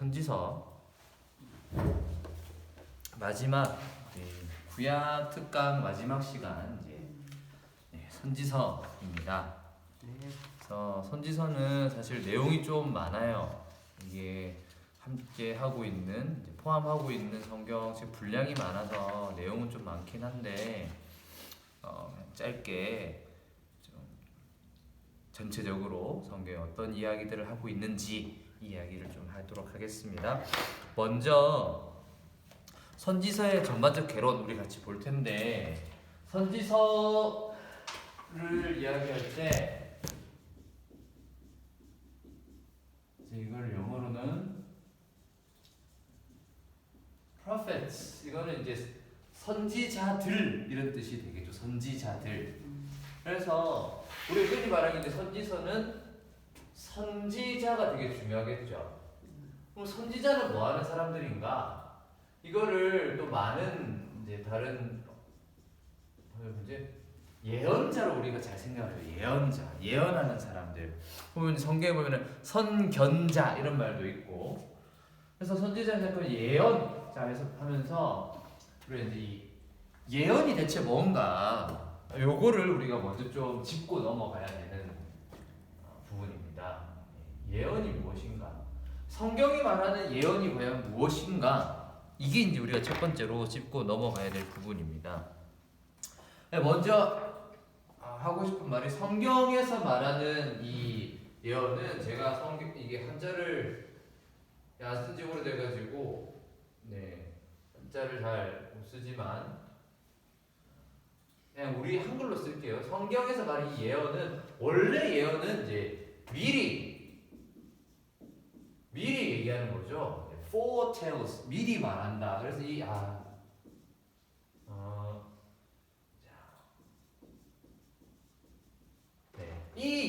선지서 마지막 구약 특강 마지막 시간 선지서입니다. 그래서 선지서는 사실 내용이 좀 많아요. 이게 함께 하고 있는 포함하고 있는 성경책 분량이 많아서 내용은 좀 많긴 한데 짧게 좀 전체적으로 성경에 어떤 이야기들을 하고 있는지 이야기를 좀 하도록 하겠습니다. 먼저 선지서의 전반적 개론 우리 같이 볼 텐데, 선지서를 이야기할 때 이걸 영어로는 prophets, 이거는 이제 선지자들 이런 뜻이 되겠죠. 선지자들. 그래서 우리 흔히 말하는 선지서는 선지자가 되게 중요하겠죠. 그럼 선지자는 뭐 하는 사람들인가? 이거를 또 많은 이제 다른 예언자로 우리가 잘 생각해요. 예언자, 예언하는 사람들. 보면 성경에 보면은 선견자 이런 말도 있고. 그래서 선지자 생각하면 예언자 해석하면서 우리 이제 이 예언이 대체 뭔가? 요거를 우리가 먼저 좀 짚고 넘어가야 되는 부분입니다. 예언이 무엇인가? 성경이 말하는 예언이 과연 무엇인가? 이게 이제 우리가 첫 번째로 짚고 넘어가야 될 부분입니다. 먼저 하고 싶은 말이, 성경에서 말하는 이 예언은 제가 이게 한자를 안 쓴지 오래돼가지고 한자를 잘 못 쓰지만 그냥 우리 한글로 쓸게요. 성경에서 말하는 이 예언은, 원래 예언은 이제 미리 얘기하는 거죠. foretells, 미리 말한다. 그래서 이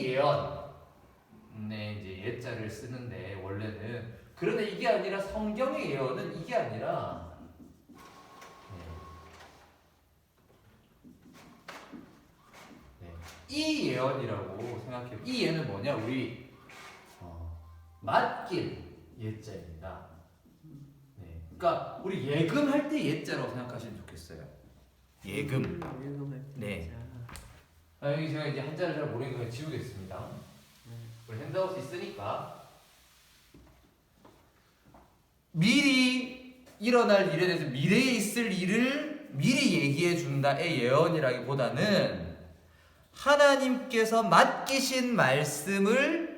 예언, 이제 예자를 쓰는데 원래는, 그런데 이게 아니라 성경의 예언은 이게 아니라 이 예언이라고 생각해요. 이 예는 뭐냐? 우리 맡길 예자입니다. 그러니까 우리 예금할 때 예자라고 생각하시면 좋겠어요. 예금. 네. 여기 제가 이제 한자를 잘 모르니까 지우겠습니다. 우리 핸드아웃 있으니까. 미리 일어날 일에 대해서, 미래에 있을 일을 미리 얘기해 준다의 예언이라기보다는 하나님께서 맡기신 말씀을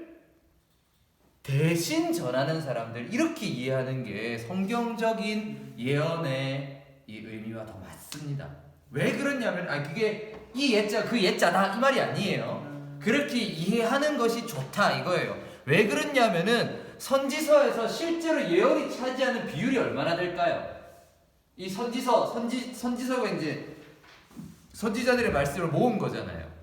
대신 전하는 사람들, 이렇게 이해하는 게 성경적인 예언의 이 의미와 더 맞습니다. 왜 그러냐면 그게 이 예자 그 예자다 이 말이 아니에요. 그렇게 이해하는 것이 좋다 이거예요. 왜 그러냐면은 선지서에서 실제로 예언이 차지하는 비율이 얼마나 될까요? 이 선지서가 이제 선지자들의 말씀을 모은 거잖아요.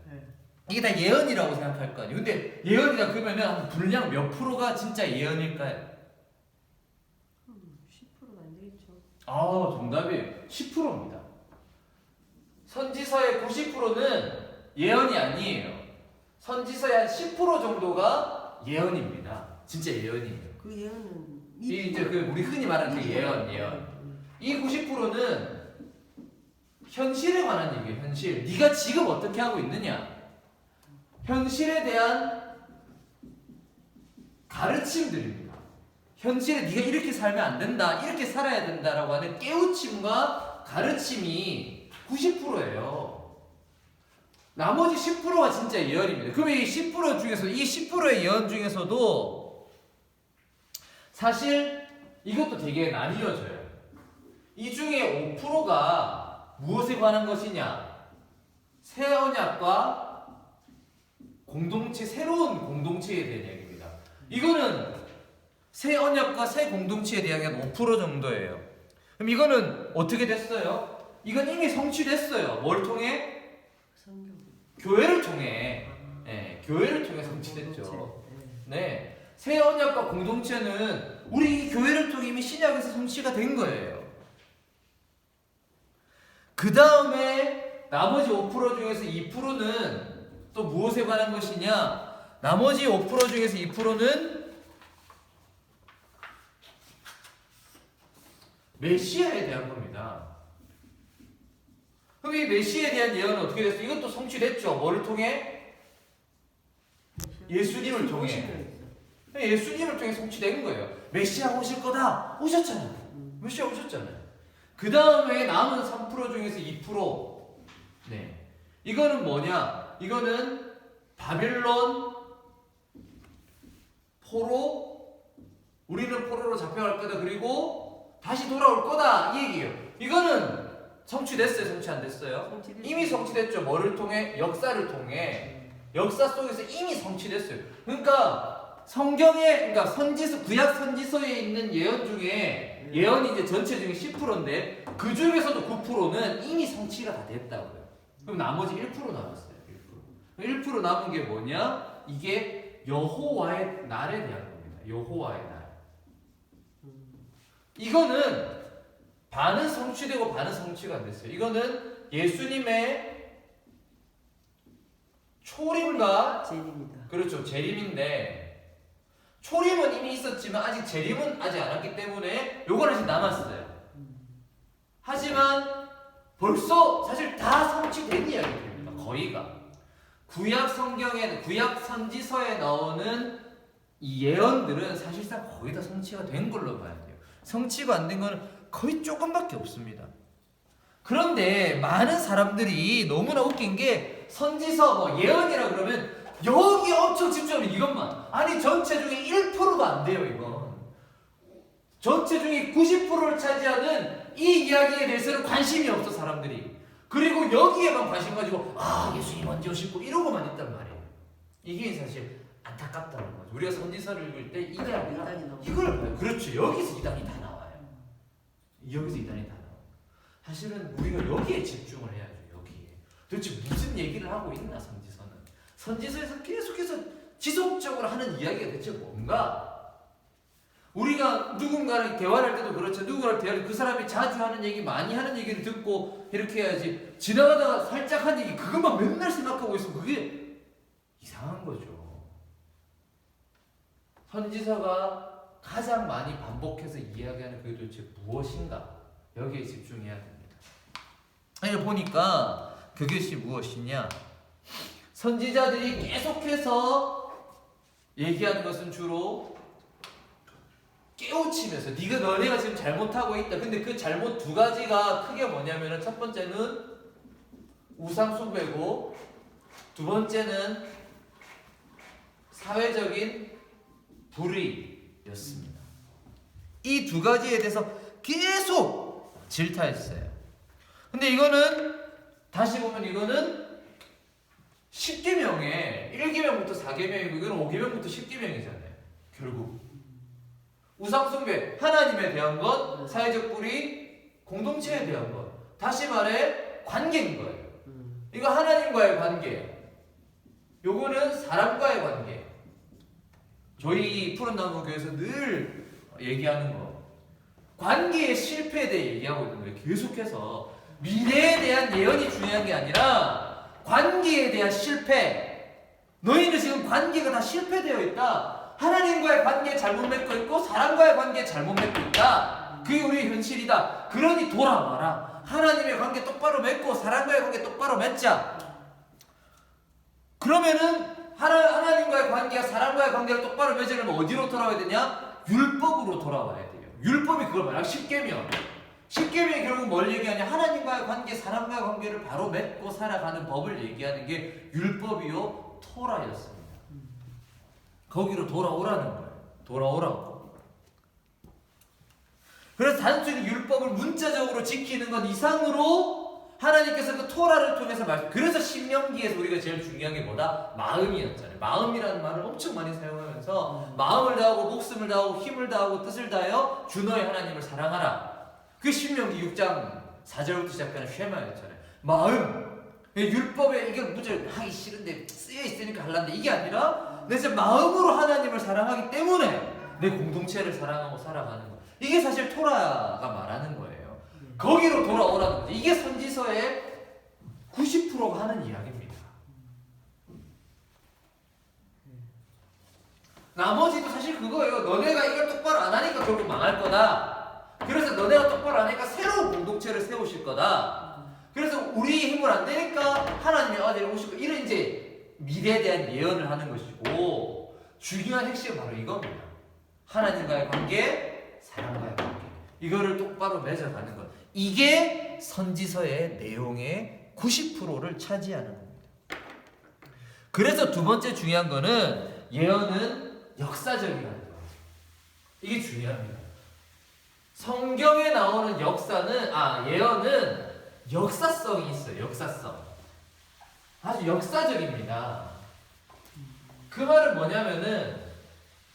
이게 다 예언이라고 생각할 거 아니에요. 근데 예언이다 그러면은 한 분량 몇 프로가 진짜 예언일까요? 10%가 안 되겠죠. 정답이 10%입니다. 선지서의 90%는 예언이 아니에요. 선지서의 한 10% 정도가 예언입니다. 진짜 예언이에요. 그 예언은 이제 우리 흔히 말하는 그 예언. 이 90%는 현실에 관한 얘기예요. 현실. 네가 지금 어떻게 하고 있느냐? 현실에 대한 가르침들입니다. 현실에 네가 이렇게 살면 안 된다, 이렇게 살아야 된다라고 하는 깨우침과 가르침이 90%예요. 나머지 10%가 진짜 예언입니다. 그러면 이 10% 중에서, 이 10%의 예언 중에서도 사실 이것도 되게 나뉘어져요. 이 중에 5%가 무엇에 관한 것이냐? 새 언약과 새로운 공동체에 대한 이야기입니다. 이거는 새 언약과 새 공동체에 대한 5% 정도예요. 그럼 이거는 어떻게 됐어요? 이건 이미 성취됐어요. 뭘 통해? 성경. 교회를 통해. 교회를 통해 성취됐죠. 새 언약과 공동체는 우리 이 교회를 통해 이미 신약에서 성취가 된 거예요. 그 다음에 나머지 5% 중에서 2%는 또 무엇에 관한 것이냐? 나머지 5% 중에서 2%는 메시아에 대한 겁니다. 그럼 이 메시아에 대한 예언은 어떻게 됐어요? 이것도 성취됐죠. 뭐를 통해? 예수님을 통해. 예수님을 통해 성취된 거예요. 메시아 오실 거다. 오셨잖아요. 메시아 오셨잖아요. 그 다음에 남은 3% 중에서 2%. 네. 이거는 뭐냐? 이거는 바빌론 포로, 우리는 포로로 잡혀갈 거다. 그리고 다시 돌아올 거다. 이 얘기예요. 이거는 성취됐어요? 성취 안 됐어요? 이미 성취됐죠. 뭐를 통해? 역사를 통해. 역사 속에서 이미 성취됐어요. 그러니까 성경에, 그러니까 선지서, 구약 선지서에 있는 예언 중에 예언이 이제 전체 중에 10%인데 그 중에서도 9%는 이미 성취가 다 됐다고요. 그럼 나머지 1% 남았어요. 1% 남은 게 뭐냐? 이게 여호와의 날에 대한 겁니다. 여호와의 날. 이거는 반은 성취되고 반은 성취가 안 됐어요. 이거는 예수님의 초림과 재림이다. 그렇죠. 재림인데 초림은 이미 있었지만 아직 재림은 아직 안 왔기 때문에 요건 아직 남았어요. 하지만 벌써 사실 다 성취된 이야기입니다. 거의가. 구약 성경에, 구약 선지서에 나오는 이 예언들은 사실상 거의 다 성취가 된 걸로 봐야 돼요. 성취가 안 된 거는 거의 조금밖에 없습니다. 그런데 많은 사람들이 너무나 웃긴 게 선지서 뭐 예언이라 그러면 여기 엄청 집중하면 이것만. 아니 전체 중에 1%도 안 돼요 이건. 전체 중에 90%를 차지하는 이 이야기에 대해서는 관심이 없어 사람들이. 그리고 여기에만 관심 가지고 아 예수님 언제 오시고 이러고만 있단 말이에요. 이게 사실 안타깝다는 거죠. 우리가 선지서를 읽을 때 이게 아니라 이걸 봐요. 그렇죠. 여기서 이단이 다 나와요. 여기서 이단이 다 나와요. 사실은 우리가 여기에 집중을 해야죠. 여기에. 도대체 무슨 얘기를 하고 있나 선지서는. 선지서에서 계속해서 지속적으로 하는 이야기가 대체 뭔가. 우리가 누군가를 대화할 때도 그렇죠. 누군가를 대화할 때 그 사람이 자주 하는 얘기, 많이 하는 얘기를 듣고 이렇게 해야지. 지나가다가 살짝 한 얘기 그것만 맨날 생각하고 있으면 그게 이상한 거죠. 선지서가 가장 많이 반복해서 이야기하는 그게 도대체 무엇인가? 여기에 집중해야 됩니다. 아니 보니까 그것이 무엇이냐? 선지자들이 계속해서 얘기하는 것은 주로 깨우치면서 너네가 지금 잘못하고 있다. 근데 그 잘못 두 가지가 크게 뭐냐면은 첫 번째는 우상 숭배고 두 번째는 사회적인 불의였습니다. 이 두 가지에 대해서 계속 질타했어요. 근데 이거는 다시 보면 이거는 10계명에 1계명부터 4계명이고 이거는 5계명부터 10계명이잖아요. 결국 우상숭배, 하나님에 대한 것, 사회적 불의, 공동체에 대한 것. 다시 말해 관계인 거예요. 이거 하나님과의 관계, 요거는 사람과의 관계. 저희 푸른나무 교회에서 늘 얘기하는 거, 관계의 실패에 대해 얘기하고 있는 거예요. 계속해서 미래에 대한 예언이 중요한 게 아니라 관계에 대한 실패. 너희는 지금 관계가 다 실패되어 있다. 하나님과의 관계 잘못 맺고 있고 사람과의 관계 잘못 맺고 있다. 그게 우리의 현실이다. 그러니 돌아와라. 하나님의 관계 똑바로 맺고 사람과의 관계 똑바로 맺자. 그러면은 하나님과의 관계와 사람과의 관계를 똑바로 맺으려면 어디로 돌아와야 되냐? 율법으로 돌아와야 돼요. 율법이 그걸 말하고 10계명. 10계명이 결국 뭘 얘기하냐? 하나님과의 관계, 사람과의 관계를 바로 맺고 살아가는 법을 얘기하는 게 율법이요 토라였습니다. 거기로 돌아오라는 거예요. 돌아오라고. 그래서 단순히 율법을 문자적으로 지키는 것 이상으로 하나님께서 그 토라를 통해서 그래서 신명기에서 우리가 제일 중요한 게 뭐다? 마음이었잖아요. 마음이라는 말을 엄청 많이 사용하면서 마음을 다하고 목숨을 다하고 힘을 다하고 뜻을 다하여 주 너의 하나님을 사랑하라. 그 신명기 6장 4절부터 시작하는 쉐마였잖아요. 마음. 율법에 이게 무조건 하기 싫은데 쓰여 있으니까 하려는데 이게 아니라 내 진짜 마음으로 하나님을 사랑하기 때문에 내 공동체를 사랑하고 살아가는 거. 이게 사실 토라가 말하는 거예요. 거기로 돌아오라는 거죠. 이게 선지서의 90%가 하는 이야기입니다. 나머지도 사실 그거예요. 너네가 이걸 똑바로 안 하니까 결국 망할 거다. 그래서 너네가 똑바로 안 하니까 새로운 공동체를 세우실 거다. 그래서 우리 힘을 안 되니까 하나님의 아들이 오실 거. 이런 이제 미래에 대한 예언을 하는 것이고 중요한 핵심은 바로 이겁니다. 하나님과의 관계, 사람과의 관계. 이거를 똑바로 맺어가는 것. 이게 선지서의 내용의 90%를 차지하는 겁니다. 그래서 두 번째 중요한 거는 예언은 역사적이라는 거. 이게 중요합니다. 성경에 나오는 예언은 역사성이 있어요. 역사성. 아주 역사적입니다. 그 말은 뭐냐면은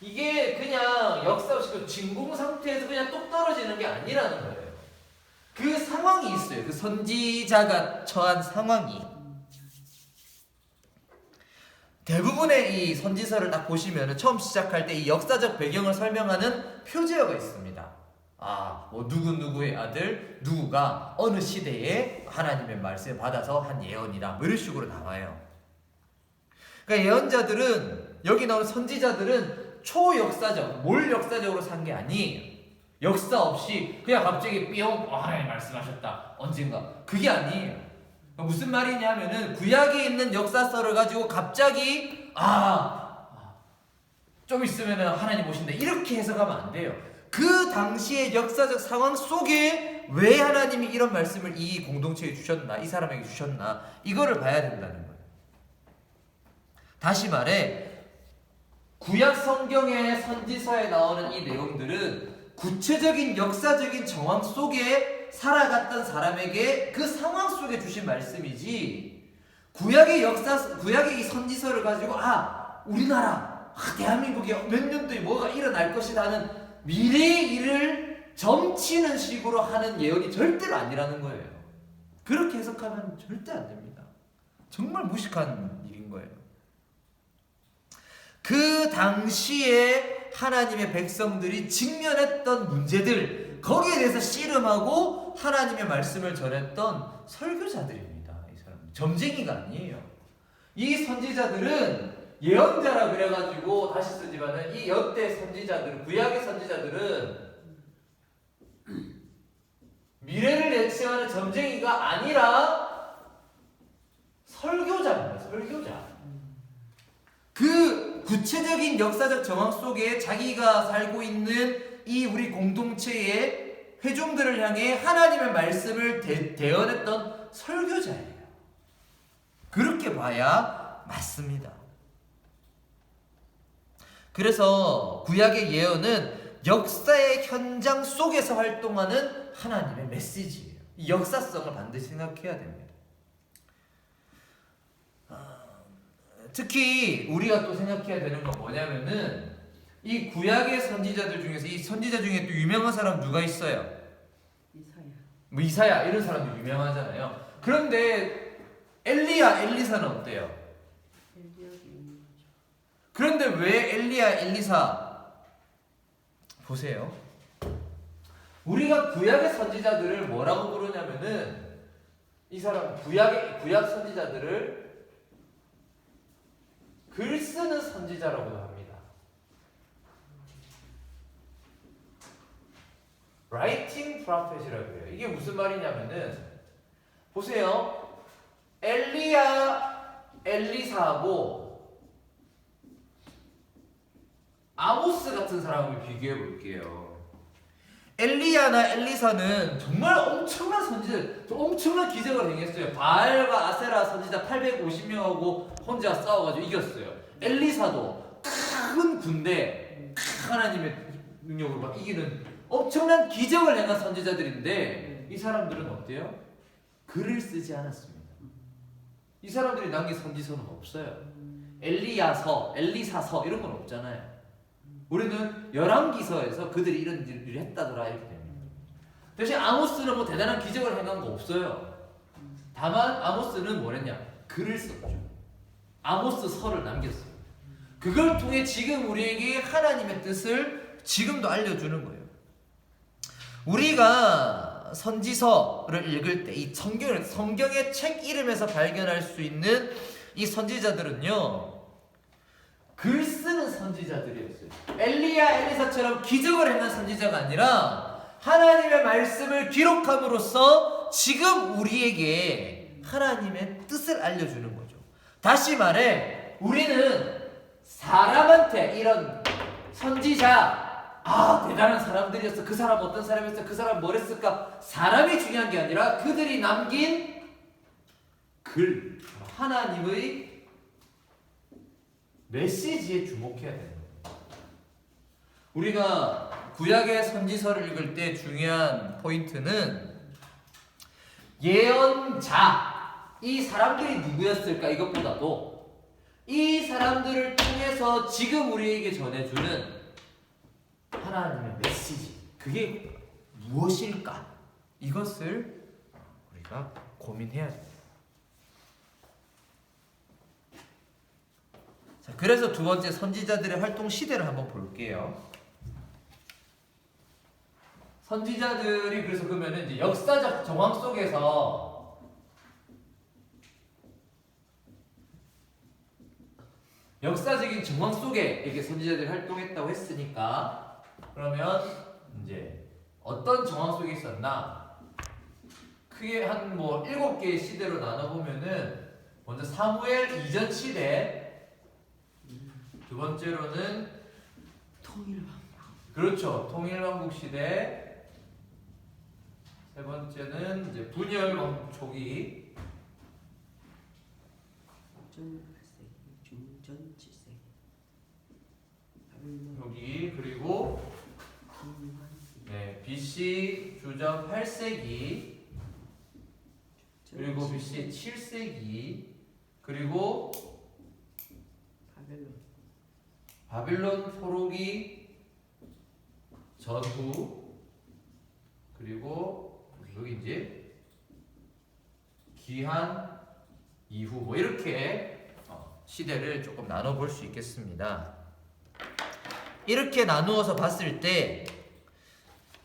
이게 그냥 역사 없이 진공 상태에서 그냥 똑 떨어지는 게 아니라는 거예요. 그 상황이 있어요. 그 선지자가 처한 상황이. 대부분의 이 선지서를 딱 보시면 처음 시작할 때 이 역사적 배경을 설명하는 표제어가 있습니다. 뭐 누구누구의 아들 누구가 어느 시대에 하나님의 말씀을 받아서 한 예언이다. 뭐 이런 식으로 나와요. 그러니까 예언자들은, 여기 나오는 선지자들은 초역사적, 뭘 역사적으로 산 게 아니에요. 역사 없이 그냥 갑자기 뿅 하나님 말씀하셨다. 언젠가. 그게 아니에요. 무슨 말이냐면은 구약에 있는 역사서를 가지고 갑자기 좀 있으면은 하나님 오신다 이렇게 해석하면 안 돼요. 그 당시의 역사적 상황 속에 왜 하나님이 이런 말씀을 이 공동체에 주셨나, 이 사람에게 주셨나, 이거를 봐야 된다는 거예요. 다시 말해 구약 성경의 선지서에 나오는 이 내용들은 구체적인 역사적인 정황 속에 살아갔던 사람에게 그 상황 속에 주신 말씀이지, 구약의 이 선지서를 가지고 우리나라 대한민국에 몇 년도에 뭐가 일어날 것이라는 미래의 일을 점치는 식으로 하는 예언이 절대로 아니라는 거예요. 그렇게 해석하면 절대 안 됩니다. 정말 무식한 일인 거예요. 그 당시에 하나님의 백성들이 직면했던 문제들, 거기에 대해서 씨름하고 하나님의 말씀을 전했던 설교자들입니다. 이 사람 점쟁이가 아니에요. 이 선지자들은 예언자라 그래가지고 다시 쓰지만은 이 역대 선지자들은, 구약의 선지자들은 미래를 예측하는 점쟁이가 아니라 설교자입니다. 설교자. 그 구체적인 역사적 정황 속에 자기가 살고 있는 이 우리 공동체의 회중들을 향해 하나님의 말씀을 대언했던 설교자예요. 그렇게 봐야 맞습니다. 그래서 구약의 예언은 역사의 현장 속에서 활동하는 하나님의 메시지예요. 이 역사성을 반드시 생각해야 됩니다. 특히 우리가 또 생각해야 되는 건 뭐냐면은 이 구약의 선지자들 중에서, 이 선지자 중에 또 유명한 사람 누가 있어요? 이사야 이런 사람도 유명하잖아요. 그런데 엘리야, 엘리사는 어때요? 그런데 왜 엘리야, 엘리사 보세요. 우리가 구약의 선지자들을 뭐라고 부르냐면은 이 사람 구약 선지자들을 글 쓰는 선지자라고도 합니다. Writing prophet이라고 해요. 이게 무슨 말이냐면은 보세요. 엘리야, 엘리사하고 아모스 같은 사람을 비교해 볼게요. 엘리야나 엘리사는 정말 엄청난 선지자, 엄청난 기적을 행했어요. 바알과 아세라 선지자 850명하고 혼자 싸워가지고 이겼어요. 엘리사도 큰 군대, 하나님의 능력으로 막 이기는 엄청난 기적을 행한 선지자들인데 이 사람들은 어때요? 글을 쓰지 않았습니다. 이 사람들이 남긴 선지서는 없어요. 엘리야서, 엘리사서 이런 건 없잖아요. 우리는 열왕기서에서 그들이 이런 일을 했다더라 이렇게 됩니다. 대신 아모스는 뭐 대단한 기적을 행한 거 없어요. 다만 아모스는 뭐랬냐? 글을 썼죠. 아모스서를 남겼어요. 그걸 통해 지금 우리에게 하나님의 뜻을 지금도 알려주는 거예요. 우리가 선지서를 읽을 때 이 성경의 책 이름에서 발견할 수 있는 이 선지자들은요, 글 쓰는 선지자들이었어요. 엘리야, 엘리사처럼 기적을 행한 선지자가 아니라 하나님의 말씀을 기록함으로써 지금 우리에게 하나님의 뜻을 알려주는 거죠. 다시 말해 우리는 사람한테 이런 선지자 대단한 사람들이었어. 그 사람 어떤 사람이었어. 그 사람 뭘 했을까. 사람이 중요한 게 아니라 그들이 남긴 글, 하나님의 메시지에 주목해야 되는 거예요. 우리가 구약의 선지서를 읽을 때 중요한 포인트는 예언자, 이 사람들이 누구였을까 이것보다도 이 사람들을 통해서 지금 우리에게 전해주는 하나님의 메시지, 그게 무엇일까? 이것을 우리가 고민해야 돼요. 자, 그래서 두 번째 선지자들의 활동 시대를 한번 볼게요. 선지자들이 그래서 그러면 이제 역사적 정황 속에서 역사적인 정황 속에 이렇게 선지자들이 활동했다고 했으니까 그러면 이제 어떤 정황 속에 있었나? 크게 한 뭐 7개의 시대로 나눠보면은 먼저 사무엘 이전 시대, 두 번째로는 통일왕국. 그렇죠, 통일왕국 시대, 세 번째는 이제 분열 왕국 초기, 전 8세기, 중전 7세기. 여기 그리고 BC 주전 8세기, 그리고 BC 7세기, 그리고 바빌론 포로기 전후, 그리고 여기 이제 기한 이후, 뭐 이렇게 시대를 조금 나눠볼 수 있겠습니다. 이렇게 나누어서 봤을 때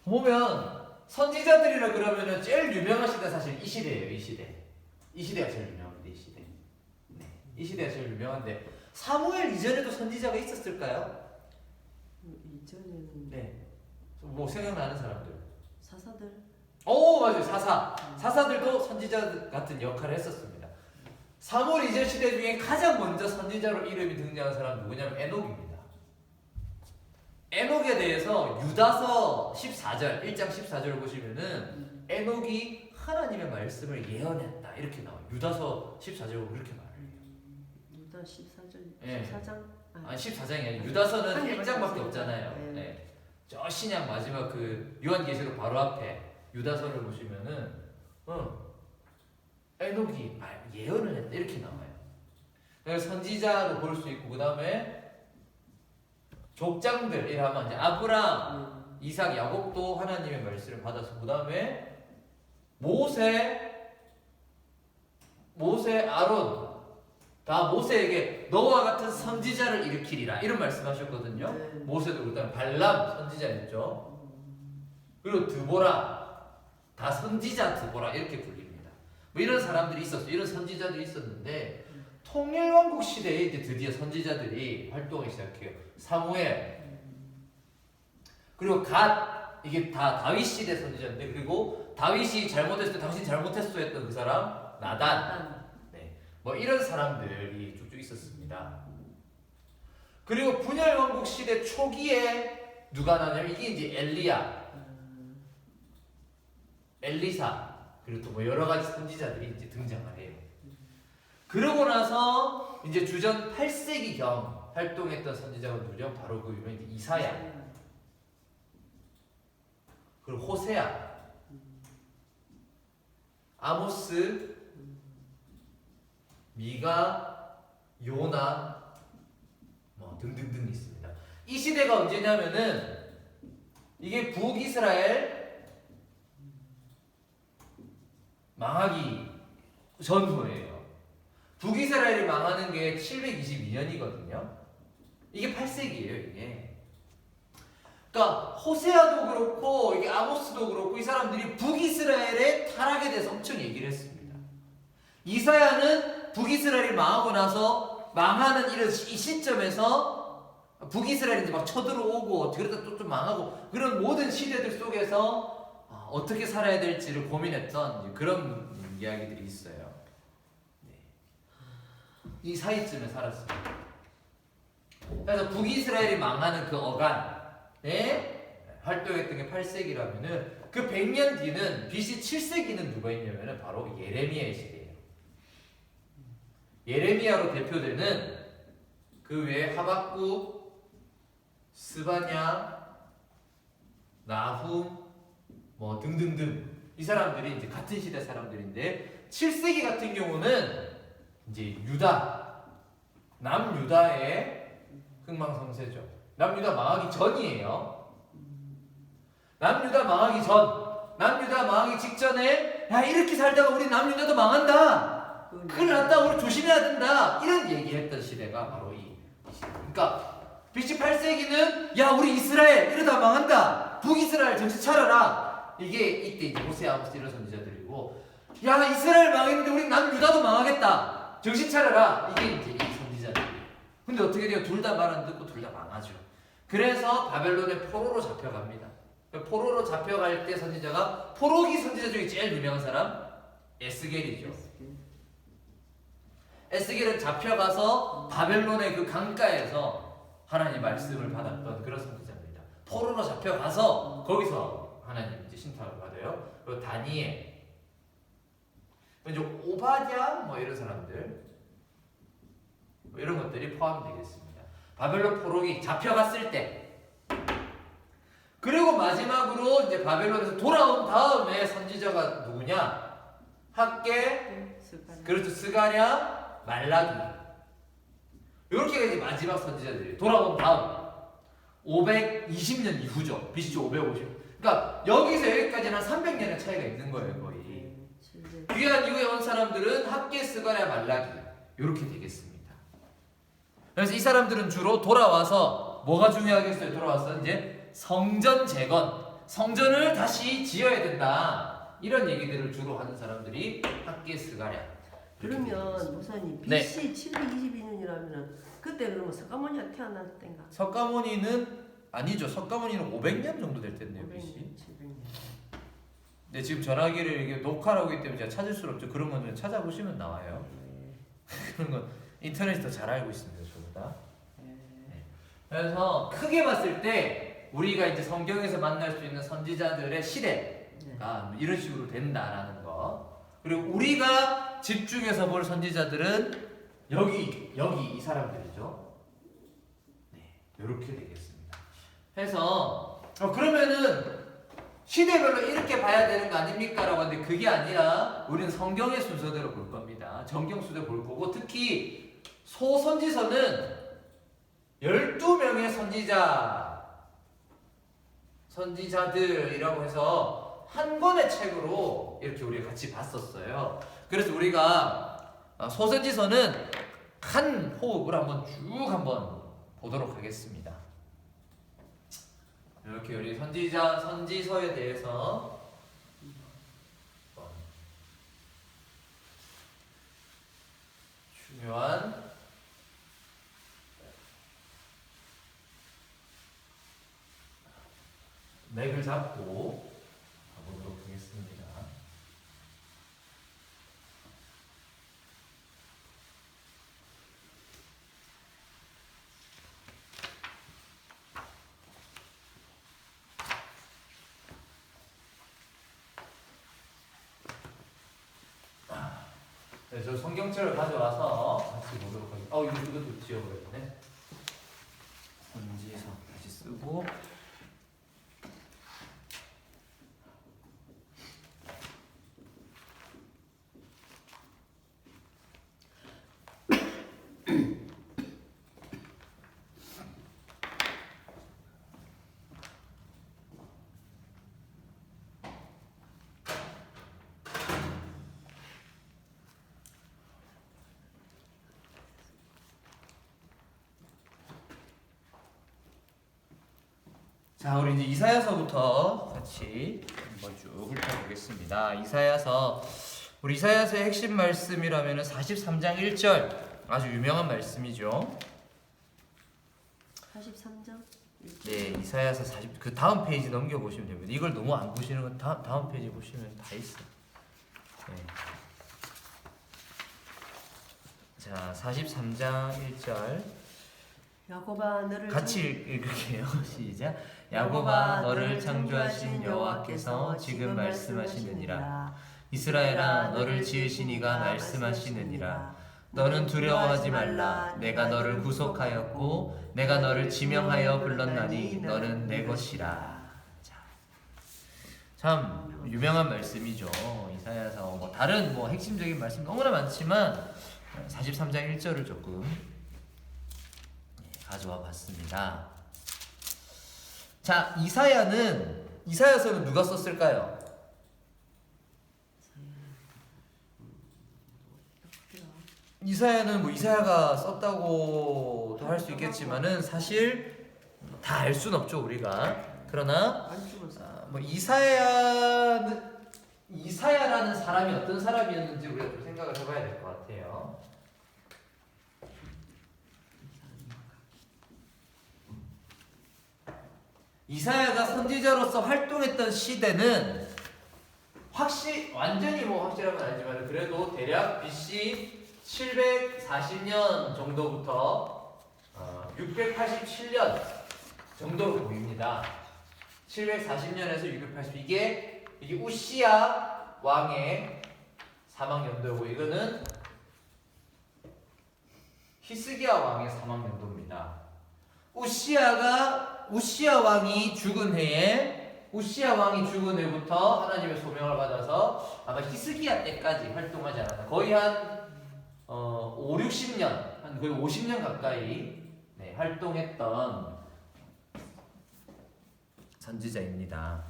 보면 선지자들이라 그러면은 제일 유명한 시대 사실 이 시대예요. 이 시대. 이 시대가 제일 유명합니다. 이 시대. 네. 이 시대가 제일 유명한데 사무엘 이전에도 선지자가 있었을까요? 이전에는 네. 뭐 생각나는 사람들. 사사들. 오, 맞아요. 사사들도 선지자 같은 역할을 했었습니다. 사무엘 이전 시대 중에 가장 먼저 선지자로 이름이 등장한 사람은 누구냐면 에녹입니다. 에녹에 대해서 유다서 14절, 1장 14절을 보시면은 에녹이 하나님의 말씀을 예언했다 이렇게 나와요. 유다서 14절로 그렇게 말해요. 유다 14절, 네. 14장. 아니 14장이 아니고 유다서는 한 1장밖에 없잖아요. 네. 네. 저 신약 마지막 그 요한계시록 바로 앞에 유다서를 보시면은 에녹이 예언을 했다 이렇게 나와요. 그래서 선지자로 볼 수 있고, 그 다음에 족장들 이라면 이제 아브람, 이삭, 야곱도 하나님의 말씀을 받아서, 그 다음에 모세, 아론 다 모세에게 너와 같은 선지자를 일으키리라 이런 말씀하셨거든요. 네. 모세도 그다음 발람 선지자였죠. 그리고 드보라 다 선지자 드보라 이렇게 불립니다. 뭐 이런 사람들이 있었어요. 이런 선지자들이 있었는데 통일왕국 시대에 이제 드디어 선지자들이 활동을 시작해요. 사무엘, 그리고 갓, 이게 다 다윗 시대 선지자인데, 그리고 다윗이 잘못했을 때 당신 잘못했어 했던 그 사람 나단, 뭐 이런 사람들이 쭉쭉 있었습니다. 그리고 분열왕국 시대 초기에 누가 나냐면 이게 이제 엘리야, 엘리사, 그리고 또 뭐 여러 가지 선지자들이 이제 등장을 해요. 그러고 나서 이제 주전 8세기경 활동했던 선지자가 누구죠? 바로 그 유명한 이사야, 그리고 호세아, 아모스, 미가, 요나, 뭐 등등등 있습니다. 이 시대가 언제냐면은 이게 북이스라엘 망하기 전후예요. 북이스라엘이 망하는 게 722년이거든요. 이게 8세기예요, 이게. 그러니까 호세아도 그렇고 이게 아모스도 그렇고 이 사람들이 북이스라엘의 타락에 대해서 엄청 얘기를 했습니다. 이사야는 북이스라엘이 망하고 나서 망하는 이 시점에서 북이스라엘이 이제 막 쳐들어오고 그러다 또 좀 망하고 그런 모든 시대들 속에서 어떻게 살아야 될지를 고민했던 그런 이야기들이 있어요. 네. 이 사이쯤에 살았어요. 그래서 북이스라엘이 망하는 그 어간에 활동했던 게 8세기라면은 그 100년 뒤는 BC 7세기는 누가 있냐면은 바로 예레미야의 시대예요. 예레미야로 대표되는 그 외에 하박국, 스바냐, 나훔 뭐 등등등 이 사람들이 이제 같은 시대 사람들인데 7세기 같은 경우는 이제 유다, 남유다의 흥망성쇠죠. 남유다 망하기 전이에요. 남유다 망하기 직전에 야 이렇게 살다가 우리 남유다도 망한다. 큰일 났다. 우리 조심해야 된다. 이런 얘기했던 시대가 바로 이 시대. 그러니까 BC 8세기는 야 우리 이스라엘 이러다 망한다. 북이스라엘 정신 차려라. 이게 이때 이제 호세아, 아모스 이런 선지자들이고 야 이스라엘 망했는데 우리 남유다도 망하겠다. 정신 차려라. 이게 이제 이 선지자들이에요. 근데 어떻게 돼요? 둘 다 말 안 듣고 둘 다 망하죠. 그래서 바벨론의 포로로 잡혀갑니다. 포로로 잡혀갈 때 선지자가 포로기 선지자 중에 제일 유명한 사람 에스겔이죠. 에스겔은 잡혀가서 바벨론의 그 강가에서 하나님 말씀을 받았던 그런 선지자입니다. 포로로 잡혀가서 거기서 하나님 이제 신탁을 받아요. 그리고 다니엘, 이제 오바댜 뭐 이런 사람들 뭐 이런 것들이 포함되겠습니다. 바벨론 포로기 잡혀갔을 때. 그리고 마지막으로 이제 바벨론에서 돌아온 다음에 선지자가 누구냐? 학개, 그렇죠. 스가랴, 말라기. 이렇게 이제 마지막 선지자들이 돌아온 다음 520년 이후죠. BC 550. 그러니까 여기서 여기까지는 한 300년의 차이가 있는 거예요, 거의. 귀한 이후에 온 사람들은 학개, 스가랴, 말라기 이렇게 되겠습니다. 그래서 이 사람들은 주로 돌아와서 뭐가 중요하겠어요? 돌아와서 이제 성전 재건, 성전을 다시 지어야 된다. 이런 얘기들을 주로 하는 사람들이 학개, 스가랴. 그러면 목사님 BC 722년이라면은 그때 그러면 석가모니가 태어날 때인가? 석가모니는 아니죠. 석가모니는 500년 정도 될 텐데요, BC. 700년. 네, 지금 전화기를 이게 녹화를 하고 있기 때문에 제가 찾을 수 없죠. 그런 거는 찾아보시면 나와요. 그런 건 인터넷이 더 잘 알고 있습니다, 저보다. 네. 그래서 크게 봤을 때 우리가 이제 성경에서 만날 수 있는 선지자들의 시대가 이런 식으로 된다라는 거. 그리고 우리가 집중해서 볼 선지자들은 여기 이 사람들이죠. 네, 이렇게 되겠습니다. 해서 그러면은 시대별로 이렇게 봐야 되는 거 아닙니까라고 하는데 그게 아니라 우리는 성경의 순서대로 볼 겁니다. 정경 순서대로 볼 거고 특히 소선지서는 12명의 선지자들이라고 해서 한 권의 책으로 이렇게 우리가 같이 봤었어요. 그래서 우리가 소선지서는 한 호흡을 한번 쭉 보도록 하겠습니다. 이렇게 우리 선지서에 대해서 중요한 맥을 잡고 가보도록 하겠습니다. 네, 저 성경책을 가져와서 같이 보도록 하겠습니다. 이것도 지워버렸네. 선지서 다시 쓰고. 자, 우리 이제 이사야서부터 같이 한번 쭉 훑어보겠습니다. 우리 이사야서의 핵심 말씀이라면은 43장 1절 아주 유명한 말씀이죠. 43장. 네, 이사야서 40. 그 다음 페이지 넘겨 보시면 됩니다. 이걸 너무 안 보시는 건 다음 페이지 보시면 다 있어요. 네. 자, 43장 1절. 야곱아 너를 같이 읽을게요. 시작. 야곱아 너를 창조하신 여호와께서 지금 말씀하시느니라. 이스라엘아 너를 지으신 이가 말씀하시느니라. 너는 두려워하지 말라. 내가 너를 구속하였고 내가 너를 지명하여 불렀나니 너는 내 것이라. 자, 참 유명한 말씀이죠. 이사야서 뭐 다른 뭐 핵심적인 말씀 너무나 많지만 43장 1절을 조금 가져와 봤습니다. 자, 이사야서는 누가 썼을까요? 이사야는 뭐 이사야가 썼다고도 할 수 있겠지만은 사실 다 알 수는 없죠 우리가. 그러나 안 죽었어. 뭐 이사야라는 사람이 어떤 사람이었는지 우리가 좀 생각을 해봐야 될 것 같아요. 이사야가 선지자로서 활동했던 시대는 완전히 뭐 확실한 건 아니지만 그래도 대략 BC 740년 정도부터 687년 정도로 보입니다. 740년에서 680 이게 우시야 왕의 사망 연도고 이거는 히스기야 왕의 사망 연도입니다. 우시야 왕이 죽은 해부터 하나님의 소명을 받아서 아마 히스기야 때까지 활동하지 않았나. 거의 한 5, 60년, 한 거의 50년 가까이 활동했던 선지자입니다.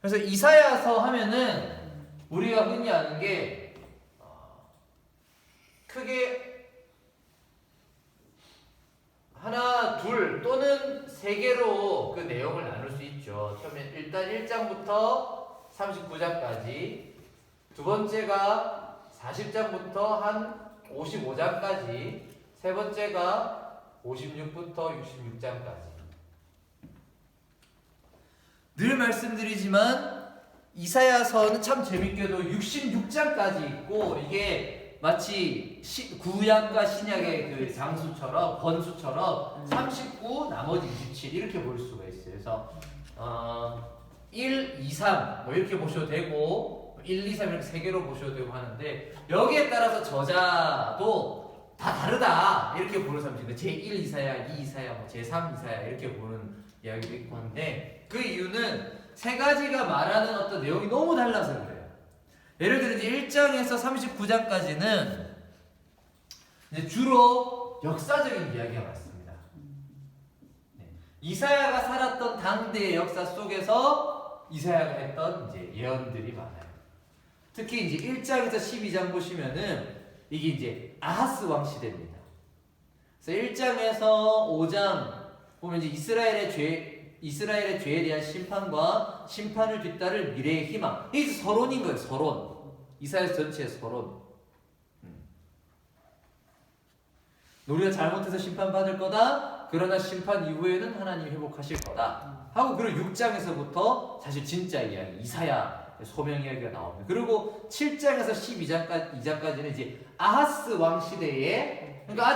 그래서 이사야서 하면은 우리가 흔히 아는 게 크게 하나, 둘 또는 세 개로 그 내용을 나눌 수 있죠. 처음에 일단 1장부터 39장까지, 두 번째가 40장부터 한 55장까지, 세 번째가 56부터 66장까지. 늘 말씀드리지만 이사야서는 참 재밌게도 66장까지 있고 이게 마치 구약과 신약의 그 장수처럼 권수처럼 39 나머지 27 이렇게 볼 수가 있어요. 그래서 1, 2, 3 뭐 이렇게 보셔도 되고 1, 2, 3 이렇게 세 개로 보셔도 되고 하는데 여기에 따라서 저자도 다 다르다 이렇게 보는 사람이 있어요. 제1 이사야, 2 이사야, 뭐 제3 이사야 이렇게 보는 이야기도 있고 한데 그 이유는 세 가지가 말하는 어떤 내용이 너무 달라서 그래요. 예를 들어 이제 1장에서 39장까지는 이제 주로 역사적인 이야기가 많습니다. 이사야가 살았던 당대의 역사 속에서 이사야가 했던 이제 예언들이 많아요. 특히 이제 1장에서 12장 보시면은 이게 이제 아하스 왕 시대입니다. 그래서 1장에서 5장 보면 이제 이스라엘의 죄에 대한 심판과 심판을 뒤따를 미래의 희망. 이게 서론인 거예요. 서론. 이사야 전체의 서론. 우리가 잘못해서 심판받을 거다. 그러나 심판 이후에는 하나님이 회복하실 거다. 하고 그리고 6장에서부터 사실 진짜 이야기, 이사야 소명 이야기가 나옵니다. 그리고 7장에서 12장까지는 이제 아하스 왕 시대에, 그러니까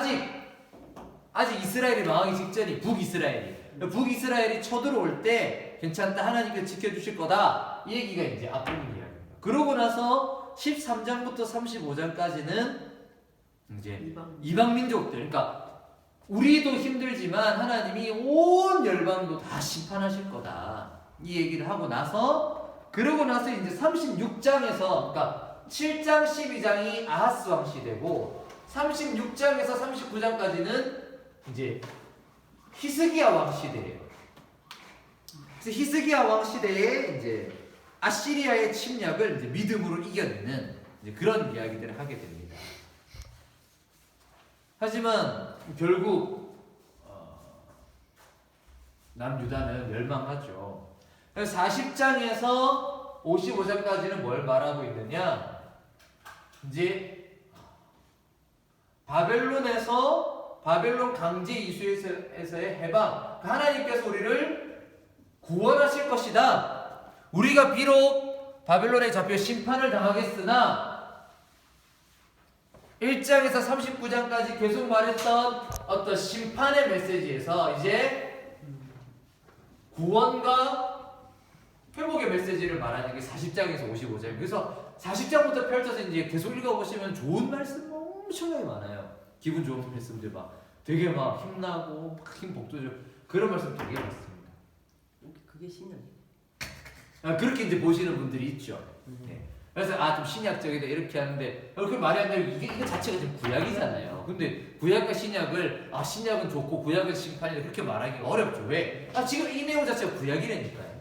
아직 이스라엘이 망하기 직전이 북이스라엘이 쳐들어올 때 괜찮다, 하나님께서 지켜주실 거다, 이 얘기가 이제 앞부분 이야기입니다. 그러고 나서 13장부터 35장까지는 이제 이방 민족들, 그러니까 우리도 힘들지만 하나님이 온 열방도 다 심판하실 거다, 이 얘기를 하고 나서, 그러고 나서 이제 36장에서, 그러니까 7장 12장이 아하스 왕 시대고 36장에서 39장까지는 이제 히스기야 왕 시대예요. 그래서 히스기야 왕 시대에 이제 아시리아의 침략을 이제 믿음으로 이겨내는 이제 그런 이야기들을 하게 됩니다. 하지만 결국 남유다는 멸망하죠. 그래서 40장에서 55장까지는 뭘 말하고 있느냐? 이제 바벨론에서 바벨론 강제 이수에서의 해방, 하나님께서 우리를 구원하실 것이다. 우리가 비록 바벨론에 잡혀 심판을 당하겠으나 1장에서 39장까지 계속 말했던 어떤 심판의 메시지에서 이제 구원과 회복의 메시지를 말하는 게 40장에서 55장. 그래서 40장부터 펼쳐서 이제 계속 읽어보시면 좋은 말씀 엄청나게 많아요. 기분 좋은 말씀들 막 되게 막 힘나고 막 힘 복돋죠. 그런 말씀 되게 많습니다. 그게 신약이에요. 그렇게 이제 보시는 분들이 있죠. 네. 그래서 좀 신약적이다 이렇게 하는데 그렇게 말이 안 되면 이거 자체가 지금 구약이잖아요. 근데 구약과 신약을 신약은 좋고 구약은 심판이다 그렇게 말하기가 어렵죠. 왜? 지금 이 내용 자체가 구약이라니까요.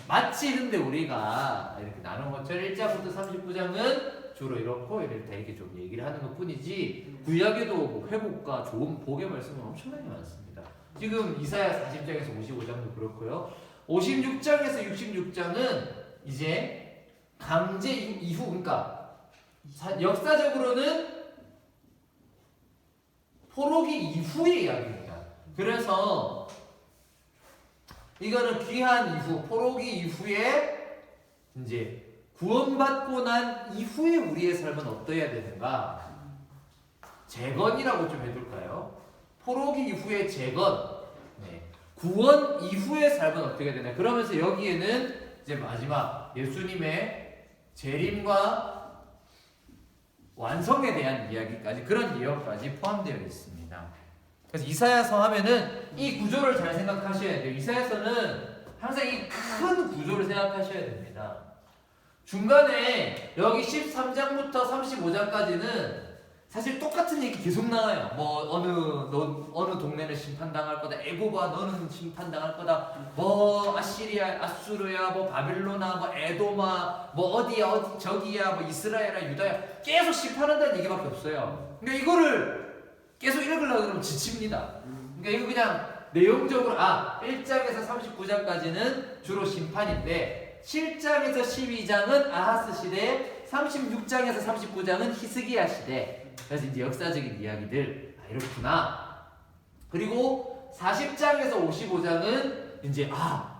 마치 근데 우리가 이렇게 나눈 것처럼 1장부터 39장은 주로 이렇게 좀 얘기를 하는 것 뿐이지 구약에도 뭐 회복과 좋은 복의 말씀은 엄청나게 많습니다. 지금 이사야 40장에서 55장도 그렇고요. 56장에서 66장은 이제 강제 이후, 그러니까 역사적으로는 포로기 이후의 이야기입니다. 그래서 이거는 귀한 이후, 포로기 이후에 이제 구원받고 난 이후에 우리의 삶은 어떠해야 되는가? 재건이라고 좀 해둘까요? 포로기 이후의 재건, 구원 이후의 삶은 어떻게 되나? 그러면서 여기에는 이제 마지막 예수님의 재림과 완성에 대한 이야기까지 그런 예언까지 포함되어 있습니다. 그래서 이사야서 하면은 이 구조를 잘 생각하셔야 돼요. 이사야서는 항상 이 큰 구조를 생각하셔야 됩니다. 중간에 여기 13장부터 35장까지는 사실 똑같은 얘기 계속 나와요. 뭐 어느 동네는 심판당할 거다. 애고바 너는 심판당할 거다. 뭐 아시리아, 아수르야, 뭐 바빌로나, 뭐 에도마, 뭐 어디야, 저기야, 뭐 이스라엘아, 유다야 계속 심판한다는 얘기밖에 없어요. 그러니까 이거를 계속 읽으려고 그러면 지칩니다. 그러니까 이거 그냥 내용적으로 1장에서 39장까지는 주로 심판인데 7장에서 12장은 아하스 시대, 36장에서 39장은 히스기야 시대. 그래서 이제 역사적인 이야기들 이렇구나. 그리고 40장에서 55장은 이제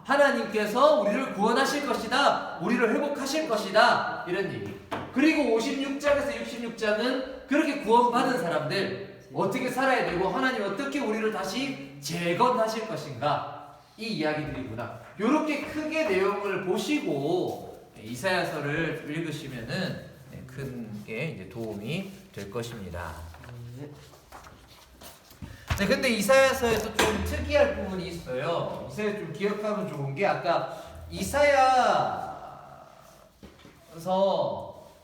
하나님께서 우리를 구원하실 것이다, 우리를 회복하실 것이다 이런 얘기. 그리고 56장에서 66장은 그렇게 구원받은 사람들 어떻게 살아야 되고 하나님 어떻게 우리를 다시 재건하실 것인가 이 이야기들이구나. 이렇게 크게 내용을 보시고 이사야서를 읽으시면은 큰 게 이제 도움이 될 것입니다. 네, 근데 이사야서에서 좀 특이할 부분이 있어요. 이사야 좀 기억하면 좋은 게 아까 이사야서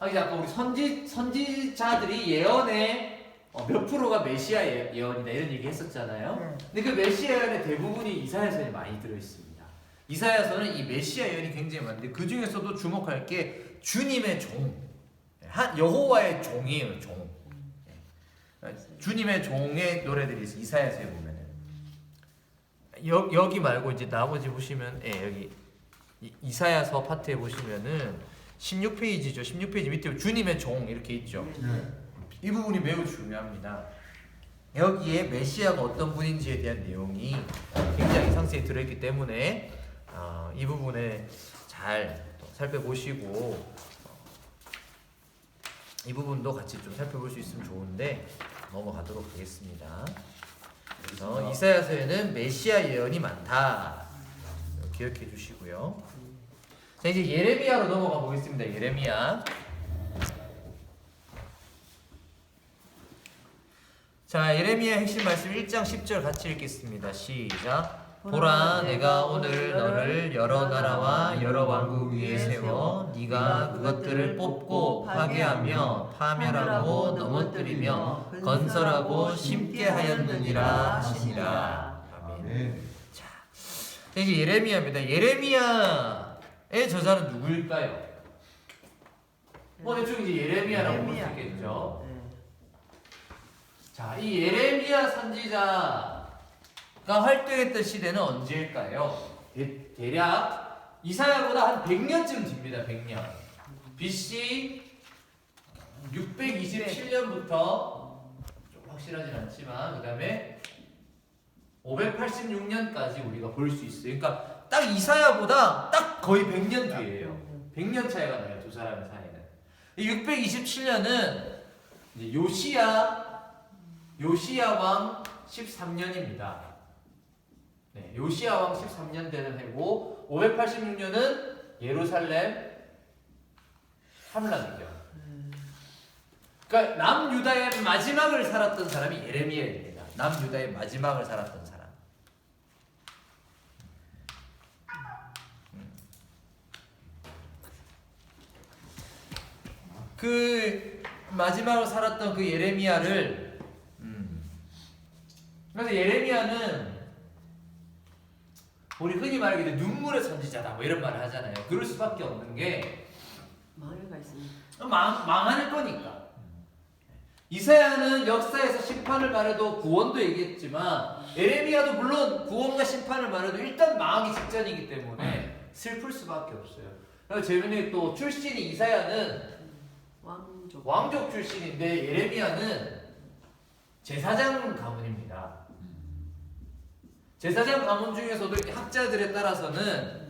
이제 아까 우리 선지자들이 예언의 몇 프로가 메시아 예언이다 이런 얘기 했었잖아요. 근데 그 메시아 예언의 대부분이 이사야서에 많이 들어 있습니다. 이사야서는 이 메시아 예언이 굉장히 많은데 그 중에서도 주목할 게 주님의 종, 여호와의 종이에요. 종. 주님의 종의 노래들이 있어요. 이사야서에 보면은 여기 말고 이제 나머지 보시면 여기 이사야서 파트에 보시면은 16페이지죠. 16페이지 밑에 주님의 종 이렇게 있죠. 이 부분이 매우 중요합니다. 여기에 메시아가 어떤 분인지에 대한 내용이 굉장히 상세히 들어있기 때문에 이 부분에 잘 살펴보시고 이 부분도 같이 좀 살펴볼 수 있으면 좋은데 넘어가도록 하겠습니다. 그래서 이사야서에는 메시아 예언이 많다. 기억해 주시고요. 자, 이제 예레미야로 넘어가 보겠습니다. 예레미야. 자, 예레미야 핵심 말씀 1장 10절 같이 읽겠습니다. 시작. 보라, 내가 오늘 너를 여러 나라와 여러 왕국 위에 세워 네가 그것들을 뽑고 파괴하며 파멸하고 넘어뜨리며 건설하고 심게 하였느니라 하시니라. 아멘. 자, 이제 예레미야입니다. 예레미야의 저자는 누구일까요? 대충 이제 예레미야라고 볼 수 있겠죠. 자, 이 예레미야 선지자가 활동했던 시대는 언제일까요? 대략 이사야보다 한 100년쯤 뒤입니다. 100년. BC 627년부터 확실하진 않지만 그 다음에 586년까지 우리가 볼 수 있어요. 그러니까 딱 이사야보다 딱 거의 100년 뒤예요. 100년 차이가 나요, 두 사람의 사이는. 627년은 이제 요시야 왕 13년입니다. 네, 요시야 왕 13년 되는 해고 586년은 예루살렘 함락이죠. 그러니까 남유다의 마지막을 살았던 사람이 예레미야입니다. 남유다의 마지막을 살았던 사람. 그 마지막을 살았던 그 예레미야를 그래서 예레미야는 우리 흔히 말하기로 눈물의 선지자다 뭐 이런 말을 하잖아요. 그럴 수밖에 없는 게 망해가 있습니다. 망할 거니까. 이사야는 역사에서 심판을 말해도 구원도 얘기했지만 예레미야도 물론 구원과 심판을 말해도 일단 망하기 직전이기 때문에 슬플 수밖에 없어요. 그리고 재밌는 또 출신이 이사야는 왕족 출신인데 예레미야는 제사장 가문입니다. 제사장 가문 중에서도 이렇게 학자들에 따라서는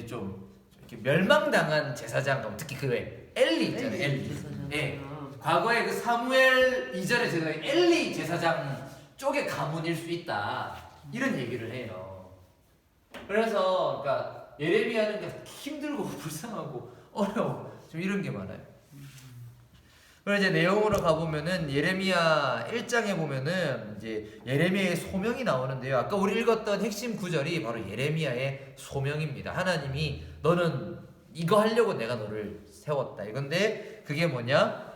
좀 이렇게 멸망당한 제사장 가문, 특히 그 엘리 있잖아요. 엘리. 예. 과거에 그 사무엘 이전의 제사장 엘리 제사장 쪽의 가문일 수 있다 이런 얘기를 해요. 그래서 그러니까 예레미야는 그러니까 힘들고 불쌍하고 어려워 좀 이런 게 많아요. 그리고 이제 내용으로 가보면은 예레미야 1장에 보면은 이제 예레미야의 소명이 나오는데요. 아까 우리 읽었던 핵심 구절이 바로 예레미야의 소명입니다. 하나님이 너는 이거 하려고 내가 너를 세웠다. 이건데 그게 뭐냐?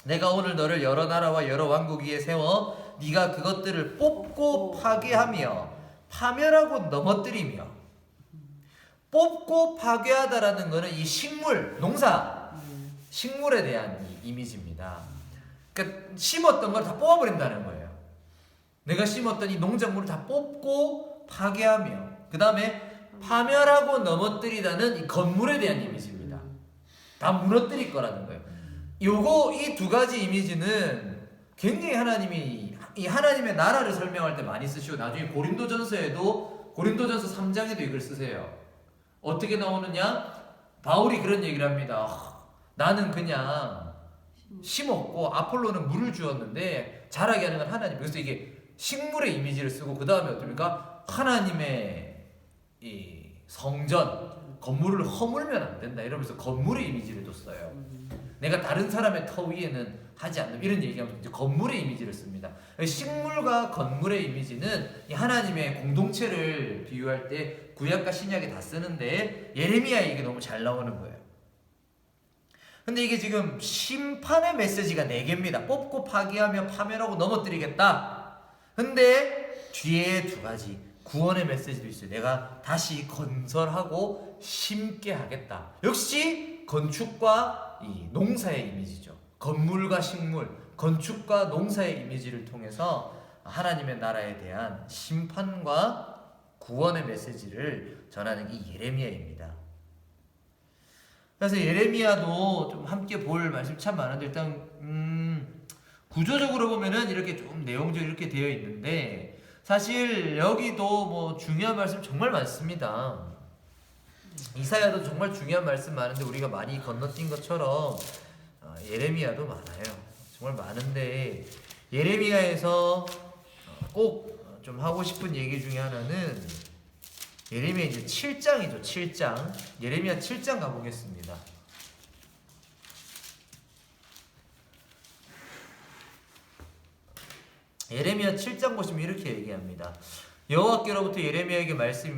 내가 오늘 너를 여러 나라와 여러 왕국 위에 세워 네가 그것들을 뽑고 파괴하며 파멸하고 넘어뜨리며. 뽑고 파괴하다라는 거는 이 식물, 농사, 식물에 대한 이미지입니다. 그러니까 심었던 걸 다 뽑아버린다는 거예요. 내가 심었던 이 농작물을 다 뽑고 파괴하며 그 다음에 파멸하고 넘어뜨리다는 이 건물에 대한 이미지입니다. 다 무너뜨릴 거라는 거예요. 요거 이 두 가지 이미지는 굉장히 하나님이 이 하나님의 나라를 설명할 때 많이 쓰시고 나중에 고린도전서에도 고린도전서 3장에도 이걸 쓰세요. 어떻게 나오느냐? 바울이 그런 얘기를 합니다. 나는 그냥 심었고 아폴로는 물을 주었는데 자라게 하는 건 하나님. 그래서 이게 식물의 이미지를 쓰고 그 다음에 어떻습니까? 하나님의 이 성전 건물을 허물면 안 된다 이러면서 건물의 이미지를 또 써요. 내가 다른 사람의 터 위에는 하지 않는 이런 얘기하면 이제 건물의 이미지를 씁니다. 식물과 건물의 이미지는 이 하나님의 공동체를 비유할 때 구약과 신약에 다 쓰는데 예레미야에 이게 너무 잘 나오는 거예요. 근데 이게 지금 심판의 메시지가 4개입니다. 뽑고 파괴하며 파멸하고 넘어뜨리겠다. 근데 뒤에 두 가지 구원의 메시지도 있어요. 내가 다시 건설하고 심게 하겠다. 역시 건축과 이 농사의 이미지죠. 건물과 식물, 건축과 농사의 이미지를 통해서 하나님의 나라에 대한 심판과 구원의 메시지를 전하는 게 예레미야입니다. 그래서 예레미야도 좀 함께 볼 말씀 참 많은데 일단 구조적으로 보면은 이렇게 좀 내용적으로 이렇게 되어 있는데 사실 여기도 뭐 중요한 말씀 정말 많습니다. 이사야도 정말 중요한 말씀 많은데 우리가 많이 건너뛴 것처럼 예레미야도 많아요. 정말 많은데 예레미야에서 꼭 좀 하고 싶은 얘기 중에 하나는 예레미야 이제 7장이죠. 7장. 예레미야 7장 가보겠습니다. 예레미야 7장 보시면 이렇게 얘기합니다. 여호와께로부터 예레미야에게 말씀이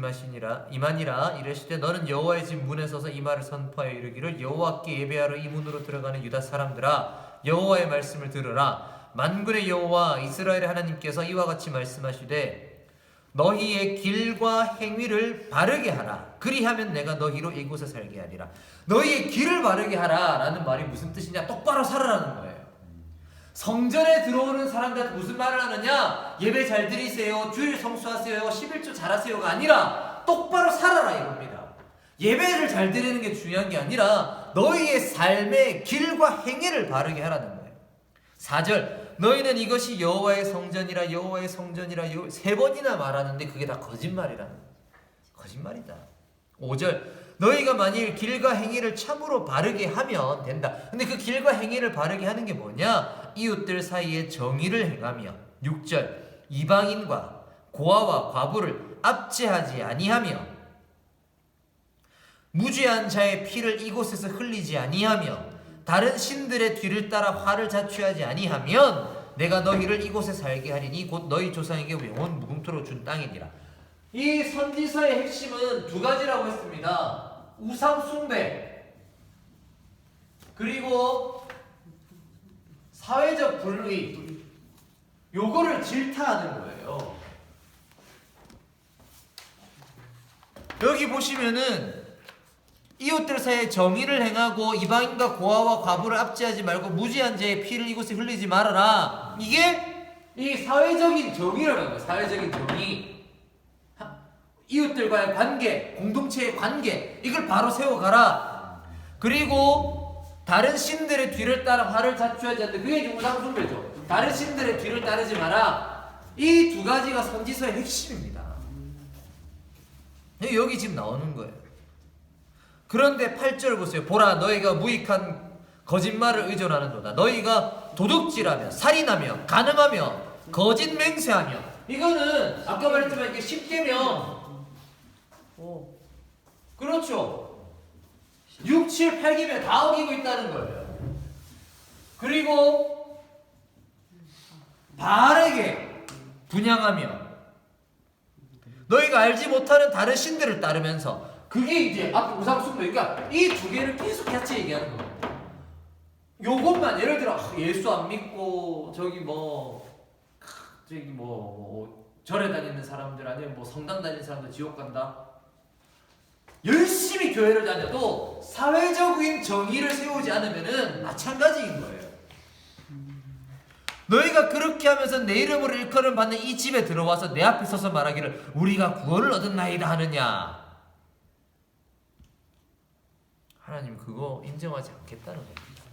임하니라 이르시되 너는 여호와의 집 문에 서서 이 말을 선포하여 이르기를 여호와께 예배하러 이 문으로 들어가는 유다 사람들아 여호와의 말씀을 들으라. 만군의 여호와 이스라엘의 하나님께서 이와 같이 말씀하시되 너희의 길과 행위를 바르게 하라. 그리하면 내가 너희로 이곳에 살게 하리라. 너희의 길을 바르게 하라 라는 말이 무슨 뜻이냐? 똑바로 살아라는 거예요. 성전에 들어오는 사람들한테 무슨 말을 하느냐? 예배 잘 드리세요, 주일 성수하세요, 11조 잘하세요가 아니라 똑바로 살아라 이겁니다. 예배를 잘 드리는 게 중요한 게 아니라 너희의 삶의 길과 행위를 바르게 하라는 거예요. 4절 너희는 이것이 여호와의 성전이라 여호와의 성전이라 3번이나 말하는데 그게 다 거짓말이라는 거예요. 거짓말이다. 5절 너희가 만일 길과 행위를 참으로 바르게 하면 된다. 근데 그 길과 행위를 바르게 하는 게 뭐냐? 이웃들 사이에 정의를 행하며 6절 이방인과 고아와 과부를 압제하지 아니하며 무죄한 자의 피를 이곳에서 흘리지 아니하며 다른 신들의 뒤를 따라 화를 자초하지 아니하면 내가 너희를 이곳에 살게 하리니 곧 너희 조상에게 영원 무궁토로 준 땅이니라. 이 선지서의 핵심은 2가지라고 했습니다. 우상 숭배 그리고 사회적 분리, 요거를 질타하는 거예요. 여기 보시면은 이웃들 사이에 정의를 행하고 이방인과 고아와 과부를 압제하지 말고 무지한 자의 피를 이곳에 흘리지 말아라. 이게 이 사회적인 정의라는 거예요. 사회적인 정의. 이웃들과의 관계, 공동체의 관계, 이걸 바로 세워가라. 그리고 다른 신들의 뒤를 따라 화를 자초하지 않는다. 그게 이제 우상숭배죠. 다른 신들의 뒤를 따르지 마라. 이 2가지가 선지서의 핵심입니다. 여기 지금 나오는 거예요. 그런데 8절 보세요. 보라 너희가 무익한 거짓말을 의존하는도다. 너희가 도둑질하며 살인하며 간음하며 거짓 맹세하며. 이거는 아까 말했지만 이게 10계명. 그렇죠. 6, 7, 8계명 다 어기고 있다는 거예요. 그리고 바르게 분양하며 너희가 알지 못하는 다른 신들을 따르면서. 그게 이제 앞에 우상숭배. 그러니까 이 2개를 계속 같이 얘기하는 거예요. 요것만 예를 들어 예수 안 믿고 저기 뭐 절에 다니는 사람들 아니면 뭐 성당 다니는 사람들 지옥 간다. 열심히 교회를 다녀도 사회적인 정의를 세우지 않으면은 마찬가지인 거예요. 너희가 그렇게 하면서 내 이름으로 일컬음 받는 이 집에 들어와서 내 앞에 서서 말하기를 우리가 구원을 얻었나이다 하느냐. 하나님 그거 인정하지 않겠다는 겁니다.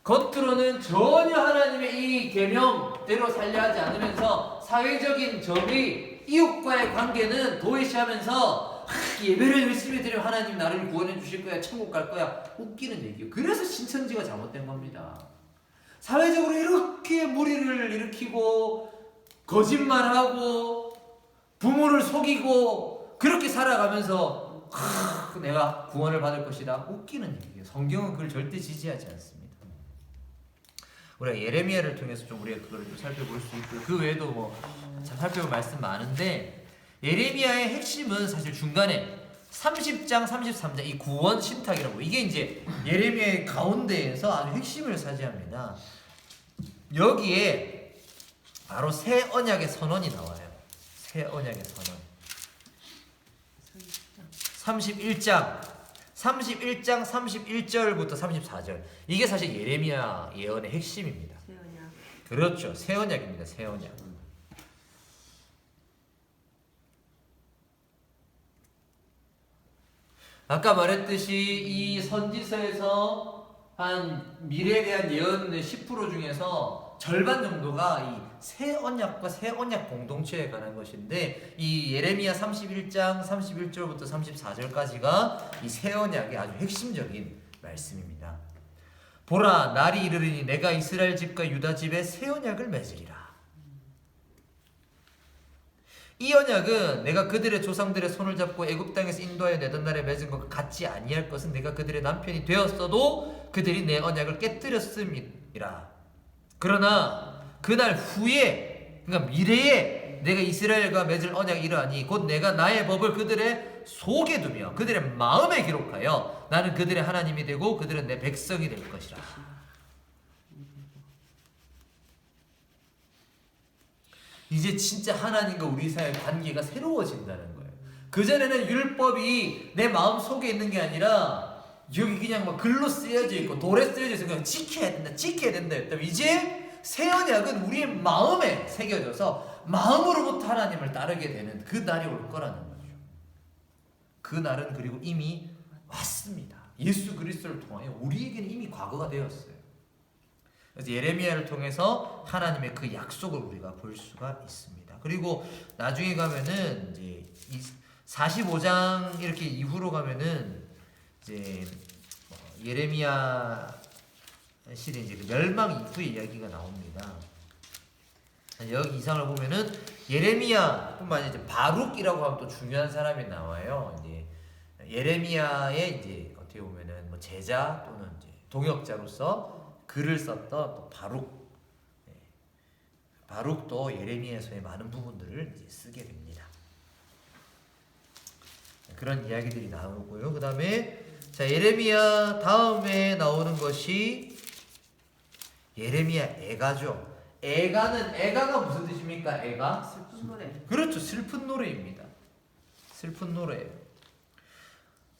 겉으로는 전혀 하나님의 이 계명대로 살려 하지 않으면서 사회적인 정의, 이웃과의 관계는 도외시하면서 예배를 열심히 드리면 하나님 나를 구원해 주실 거야, 천국 갈 거야. 웃기는 얘기예요. 그래서 신천지가 잘못된 겁니다. 사회적으로 이렇게 무리를 일으키고 거짓말하고 부모를 속이고 그렇게 살아가면서 내가 구원을 받을 것이다. 웃기는 얘기예요. 성경은 그걸 절대 지지하지 않습니다. 우리가 예레미야를 통해서 좀 우리가 그걸 좀 살펴볼 수 있고 그 외에도 뭐 살펴볼 말씀 많은데 예레미야의 핵심은 사실 중간에 30장, 33장 이 구원 신탁이라고 이게 이제 예레미야의 가운데에서 아주 핵심을 차지합니다. 여기에 바로 새 언약의 선언이 나와요. 새 언약의 선언. 31장 31절부터 34절 이게 사실 예레미야 예언의 핵심입니다. 새 언약. 그렇죠. 새 언약입니다. 새 언약. 아까 말했듯이 이 선지서에서 한 미래에 대한 예언의 10% 중에서 절반 정도가 이 새 언약과 새 언약 공동체에 관한 것인데 이 예레미야 31장 31절부터 34절까지가 이 새 언약의 아주 핵심적인 말씀입니다. 보라 날이 이르리니 내가 이스라엘 집과 유다 집에 새 언약을 맺으리라. 이 언약은 내가 그들의 조상들의 손을 잡고 애굽 땅에서 인도하여 내던 날에 맺은 것과 같지 아니할 것은 내가 그들의 남편이 되었어도 그들이 내 언약을 깨뜨렸음이라. 그러나 그날 후에 그러니까 미래에 내가 이스라엘과 맺을 언약이 이러하니 곧 내가 나의 법을 그들의 속에 두며 그들의 마음에 기록하여 나는 그들의 하나님이 되고 그들은 내 백성이 될 것이라. 이제 진짜 하나님과 우리 사이의 관계가 새로워진다는 거예요. 그전에는 율법이 내 마음 속에 있는 게 아니라 여기 그냥 막 글로 쓰여져 있고 돌에 쓰여져 있어서 그냥 지켜야 된다 했다면 이제 새 언약은 우리의 마음에 새겨져서 마음으로부터 하나님을 따르게 되는 그 날이 올 거라는 거죠. 그 날은 그리고 이미 왔습니다. 예수 그리스도를 통하여 우리에게는 이미 과거가 되었어요. 그래서 예레미야를 통해서 하나님의 그 약속을 우리가 볼 수가 있습니다. 그리고 나중에 가면은 이제 45장 이렇게 이후로 가면은 이제 예레미야 시대 이제 그 멸망 이후의 이야기가 나옵니다. 여기 이상을 보면은 예레미야뿐만 아니라 이제 바룩이라고 하면 또 중요한 사람이 나와요. 이제 예레미야의 이제 어떻게 보면은 뭐 제자 또는 이제 동역자로서 글을 썼던 또 바룩, 바룩도 예레미야서의 많은 부분들을 이제 쓰게 됩니다. 그런 이야기들이 나오고요. 그 다음에 자 예레미야 다음에 나오는 것이 예레미야 애가죠. 애가가 무슨 뜻입니까? 애가? 슬픈 노래. 그렇죠. 슬픈 노래입니다. 슬픈 노래예요.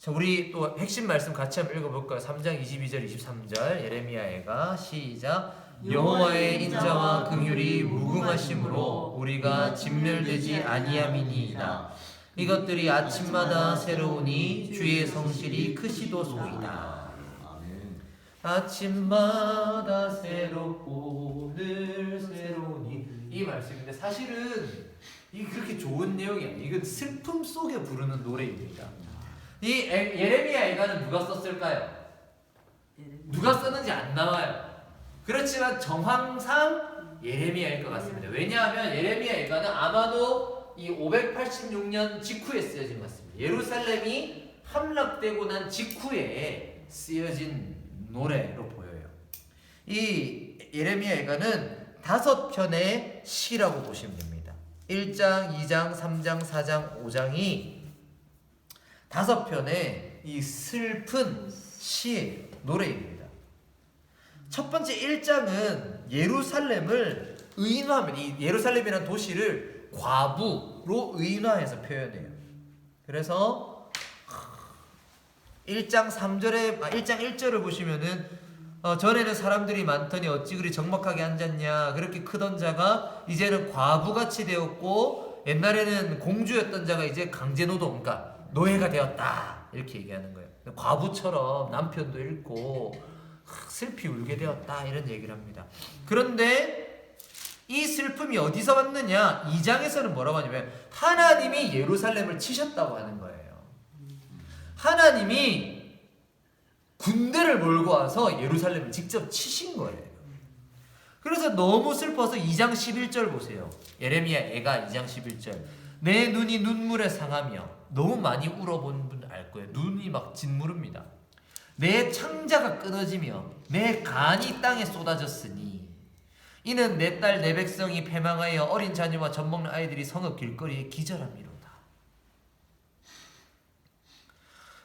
자, 우리 또 핵심 말씀 같이 한번 읽어볼까요? 3장 22절 23절 예레미야 애가 시작. 여호와의 인자와 긍휼이 무궁하심으로 우리가 진멸되지 아니함이니이다. 이것들이 아침마다 새로우니 주의 성실이 크시도소이다. 아침마다 새롭고 늘 새로우니 이 말씀인데 사실은 이게 그렇게 좋은 내용이 아니에요. 이건 슬픔 속에 부르는 노래입니다. 이 예레미야 애가는 누가 썼을까요? 누가 썼는지 안 나와요. 그렇지만 정황상 예레미야일 것 같습니다. 왜냐하면 예레미야 애가는 아마도 이 586년 직후에 쓰여진 것 같습니다. 예루살렘이 함락되고 난 직후에 쓰여진 노래로 보여요. 이 예레미야 애가는 5편의 시라고 보시면 됩니다. 1장, 2장, 3장, 4장, 5장이 5편의 이 슬픈 시의 노래입니다. 첫 번째 1장은 예루살렘을 의인화하면 이 예루살렘이라는 도시를 과부로 의인화해서 표현해요. 그래서 1장 1절을 보시면은 전에는 사람들이 많더니 어찌 그리 적막하게 앉았냐, 그렇게 크던 자가 이제는 과부같이 되었고 옛날에는 공주였던 자가 이제 강제노동, 그러니까 노예가 되었다, 이렇게 얘기하는 거예요. 과부처럼 남편도 잃고 슬피 울게 되었다, 이런 얘기를 합니다. 그런데 이 슬픔이 어디서 왔느냐? 2장에서는 뭐라고 하냐면 하나님이 예루살렘을 치셨다고 하는 거예요. 하나님이 군대를 몰고 와서 예루살렘을 직접 치신 거예요. 그래서 너무 슬퍼서 2장 11절 보세요. 예레미야 애가 2장 11절. 내 눈이 눈물에 상하며, 너무 많이 울어본 분 알 거예요. 눈이 막 짓무릅니다. 내 창자가 끊어지며 내 간이 땅에 쏟아졌으니 이는 내 딸 내 백성이 패망하여 어린 자녀와 젖먹는 아이들이 성읍 길거리에 기절함이로다.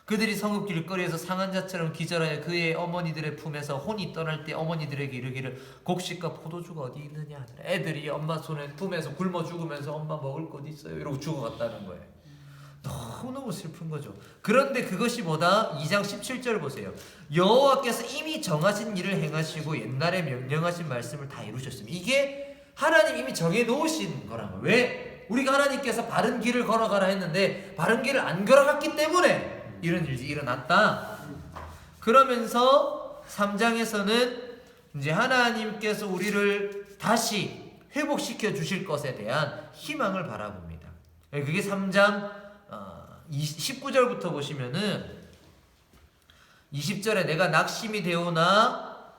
그들이 성읍 길거리에서 상한 자처럼 기절하여 그의 어머니들의 품에서 혼이 떠날 때 어머니들에게 이르기를 곡식과 포도주가 어디 있느냐 하더라. 애들이 엄마 손에 품에서 굶어 죽으면서 엄마 먹을 것 있어요? 이러고 죽어갔다는 거예요. 너무너무 슬픈 거죠. 그런데 그것이 뭐다? 2장 17절 보세요. 여호와께서 이미 정하신 일을 행하시고 옛날에 명령하신 말씀을 다 이루셨습니다. 이게 하나님 이미 정해놓으신 거란 거예요. 왜? 우리가 하나님께서 바른 길을 걸어가라 했는데 바른 길을 안 걸어갔기 때문에 이런 일이 일어났다. 그러면서 3장에서는 이제 하나님께서 우리를 다시 회복시켜 주실 것에 대한 희망을 바라봅니다. 그게 3장 19절부터 보시면은 20절에 내가 낙심이 되오나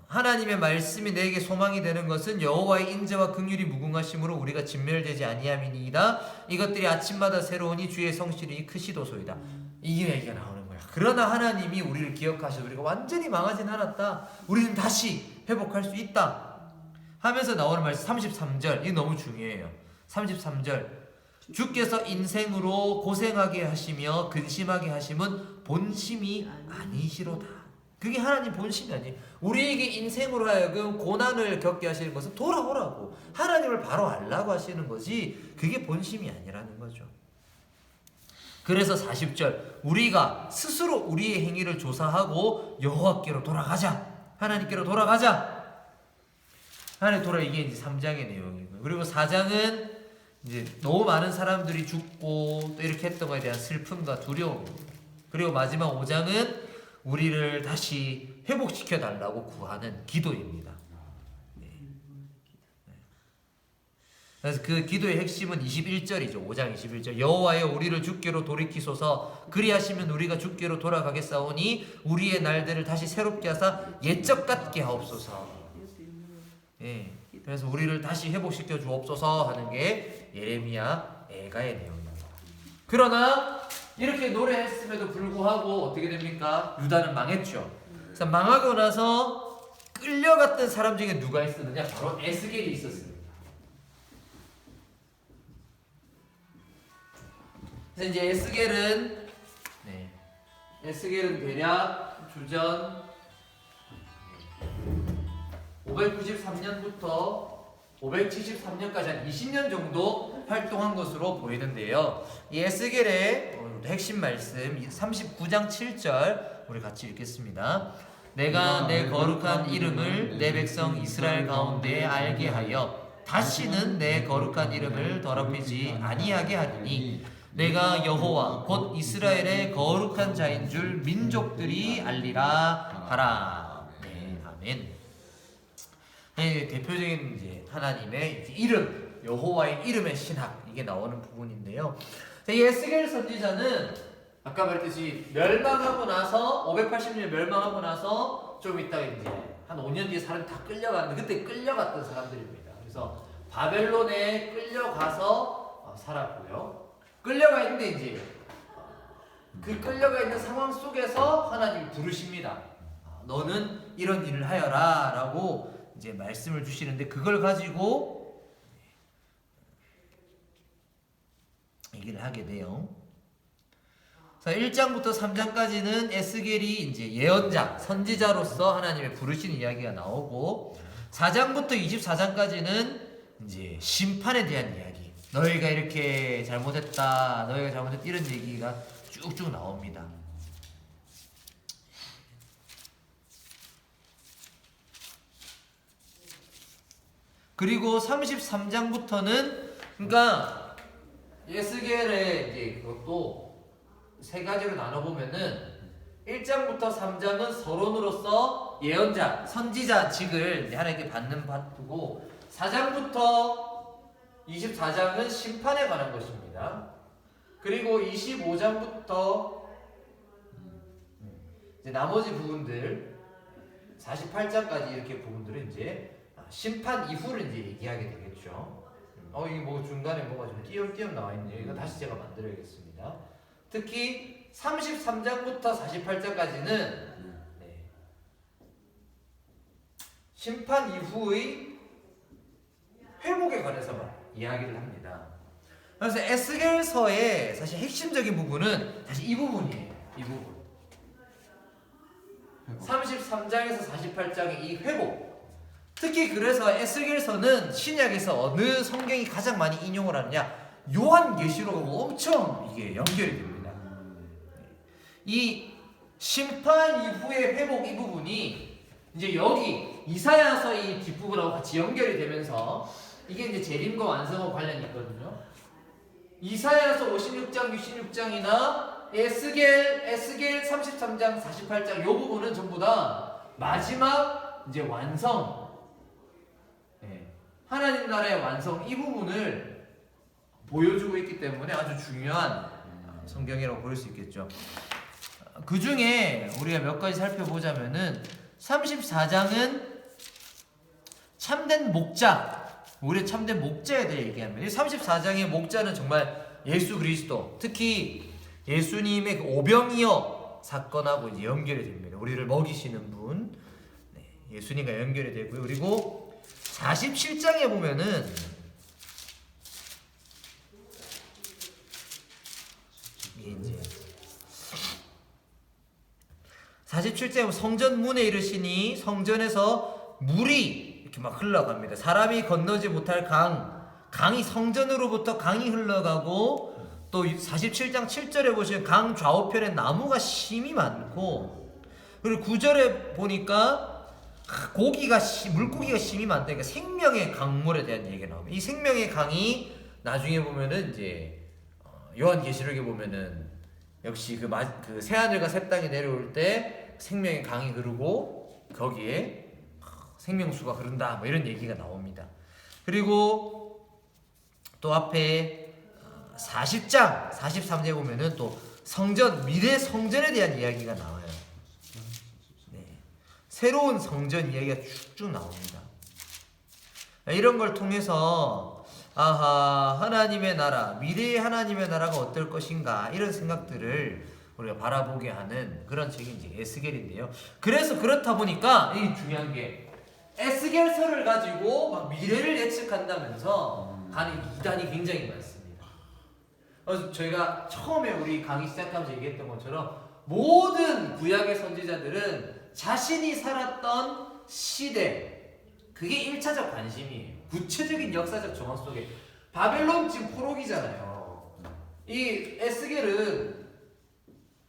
하나님의 말씀이 내게 소망이 되는 것은 여호와의 인자와 긍휼이 무궁하심으로 우리가 진멸되지 아니함이니이다. 이것들이 아침마다 새로우니 주의 성실이 크시도소이다. 이 얘기가 나오는 거야. 그러나 하나님이 우리를 기억하셔서 우리가 완전히 망하진 않았다. 우리는 다시 회복할 수 있다 하면서 나오는 말씀 33절. 이게 너무 중요해요. 33절. 주께서 인생으로 고생하게 하시며 근심하게 하심은 본심이 아니시로다. 그게 하나님 본심이 아니에요. 우리에게 인생으로 하여금 고난을 겪게 하시는 것은 돌아오라고, 하나님을 바로 알라고 하시는 거지, 그게 본심이 아니라는 거죠. 그래서 40절, 우리가 스스로 우리의 행위를 조사하고 여호와께로 돌아가자, 하나님께로 돌아가자. 하나님 돌아, 이게 이제 3장의 내용이고요. 그리고 4장은 이제 너무 많은 사람들이 죽고 또 이렇게 했던 것에 대한 슬픔과 두려움. 그리고 마지막 5장은 우리를 다시 회복시켜 달라고 구하는 기도입니다. 그래서 그 기도의 핵심은 21절이죠. 5장 21절. 여호와여 우리를 주께로 돌이키소서. 그리하시면 우리가 주께로 돌아가겠사오니 우리의 날들을 다시 새롭게 하사 옛적 같게 하옵소서. 예. 그래서 우리를 다시 회복시켜 주옵소서 하는 게 예레미야 애가의 내용입니다. 그러나 이렇게 노래했음에도 불구하고 어떻게 됩니까? 유다는 망했죠. 그래서 망하고 나서 끌려갔던 사람 중에 누가 있었느냐? 바로 에스겔이 있었습니다. 그래서 이제 에스겔은 대략 주전 593년부터 573년까지 한 20년 정도 활동한 것으로 보이는데요. 이 에스겔의 핵심 말씀 39장 7절 우리 같이 읽겠습니다. 내가 내 거룩한 이름을 내 백성 이스라엘 가운데 알게 하여 다시는 내 거룩한 이름을 더럽히지 아니하게 하리니 내가 여호와 곧 이스라엘의 거룩한 자인 줄 민족들이 알리라 하라. 네, 아멘. 네, 대표적인 이제 하나님의 이제 이름, 여호와의 이름의 신학 이게 나오는 부분인데요. 이 에스겔 선지자는 아까 말했듯이 멸망하고 나서 580년 멸망하고 나서 좀 있다가 이제 한 5년 뒤에 사람이 다 끌려가는데 그때 끌려갔던 사람들입니다. 그래서 바벨론에 끌려가서 살았고요. 끌려가 있는데 이제 그 끌려가 있는 상황 속에서 하나님이 부르십니다. 너는 이런 일을 하여라 라고 이제 말씀을 주시는데 그걸 가지고 얘기를 하게 돼요. 1장부터 3장까지는 에스겔이 이제 예언자, 선지자로서 하나님의 부르시는 이야기가 나오고 4장부터 24장까지는 이제 심판에 대한 이야기. 너희가 이렇게 잘못했다, 너희가 잘못했다 이런 얘기가 쭉쭉 나옵니다. 그리고 33장부터는 그러니까 에스겔의 이제 그것도 세 가지로 나눠 보면은 1장부터 3장은 서론으로서 예언자, 선지자직을 하나님께 받는 파트고 4장부터 24장은 심판에 관한 것입니다. 그리고 25장부터 이제 나머지 부분들 48장까지 이렇게 부분들은 이제 심판 이후를 이제 얘기하게 되겠죠. 이게 뭐 중간에 뭐가 좀 띄엄띄엄 나와 있네요. 이거 다시 제가 만들어야겠습니다. 특히 33장부터 48장까지는 심판 이후의 회복에 관해서만 이야기를 합니다. 그래서 에스겔서의 사실 핵심적인 부분은 사실 이 부분이에요. 이 부분. 33장에서 48장의 이 회복. 특히 그래서 에스겔서는 신약에서 어느 성경이 가장 많이 인용을 하느냐? 요한계시록하고 엄청 이게 연결이 됩니다. 이 심판 이후의 회복 이 부분이 이제 여기 이사야서 이 뒷부분하고 같이 연결이 되면서 이게 이제 재림과 완성과 관련이 있거든요. 이사야서 56장, 66장이나 에스겔 33장, 48장 이 부분은 전부 다 마지막 이제 완성, 하나님 나라의 완성 이 부분을 보여주고 있기 때문에 아주 중요한 성경이라고 볼 수 있겠죠. 그 중에 우리가 몇 가지 살펴보자면은 34장은 참된 목자, 우리의 참된 목자에 대해 얘기합니다. 이 34장의 목자는 정말 예수 그리스도, 특히 예수님의 그 오병이어 사건하고 이제 연결이 됩니다. 우리를 먹이시는 분, 예수님과 연결이 되고요. 그리고 47장에 보면은 이제 47장에 성전 문에 이르시니 성전에서 물이 이렇게 막 흘러갑니다. 사람이 건너지 못할 강이 성전으로부터 강이 흘러가고 또 47장 7절에 보시면 강 좌우편에 나무가 심이 많고 그리고 9절에 보니까 물고기가 심이 많다. 그러니까 생명의 강물에 대한 얘기가 나옵니다. 이 생명의 강이 나중에 보면은 이제 요한계시록에 보면은 역시 그 새하늘과 새 땅이 내려올 때 생명의 강이 흐르고 거기에 생명수가 흐른다. 뭐 이런 얘기가 나옵니다. 그리고 또 앞에 40장 43제 보면은 또 성전, 미래 성전에 대한 이야기가 나와요. 네. 새로운 성전 이야기가 쭉쭉 나옵니다. 이런 걸 통해서 아하, 하나님의 나라, 미래의 하나님의 나라가 어떨 것인가, 이런 생각들을 우리가 바라보게 하는 그런 책이 이제 에스겔인데요. 그래서 그렇다 보니까 이 중요한 게 에스겔서를 가지고 막 미래를 예측한다면서 가는 이단이 굉장히 많습니다. 그래서 저희가 처음에 우리 강의 시작하면서 얘기했던 것처럼 모든 구약의 선지자들은 자신이 살았던 시대, 그게 1차적 관심이에요. 구체적인 역사적 정황 속에. 바벨론 지금 포로기잖아요. 이 에스겔은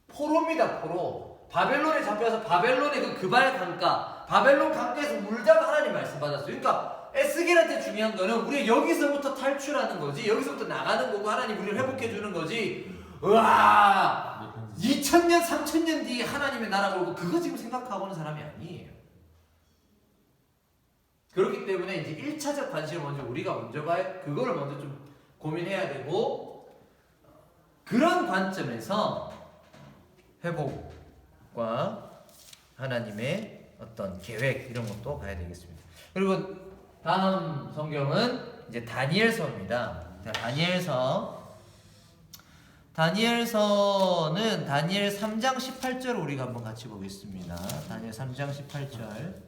포로입니다. 포로. 바벨론에 잡혀서 바벨론의 그 그발 강가, 바벨론 강가에서 울다가 하나님 말씀 받았어요. 그러니까 에스겔한테 중요한 거는 우리 여기서부터 탈출하는 거지, 여기서부터 나가는 거고, 하나님 우리를 회복해 주는 거지. 우와, 2000년 3000년 뒤에 하나님의 나라가 오고, 그거 지금 생각하고는 사람이 아니에요. 그렇기 때문에 이제 1차적 관심을 먼저 우리가 먼저 그거를 먼저 좀 고민해야 되고, 그런 관점에서 회복과 하나님의 어떤 계획, 이런 것도 봐야 되겠습니다. 그리고 다음 성경은 이제 다니엘서입니다. 다니엘서는 다니엘 3장 18절을 우리가 한번 같이 보겠습니다. 다니엘 3장 18절.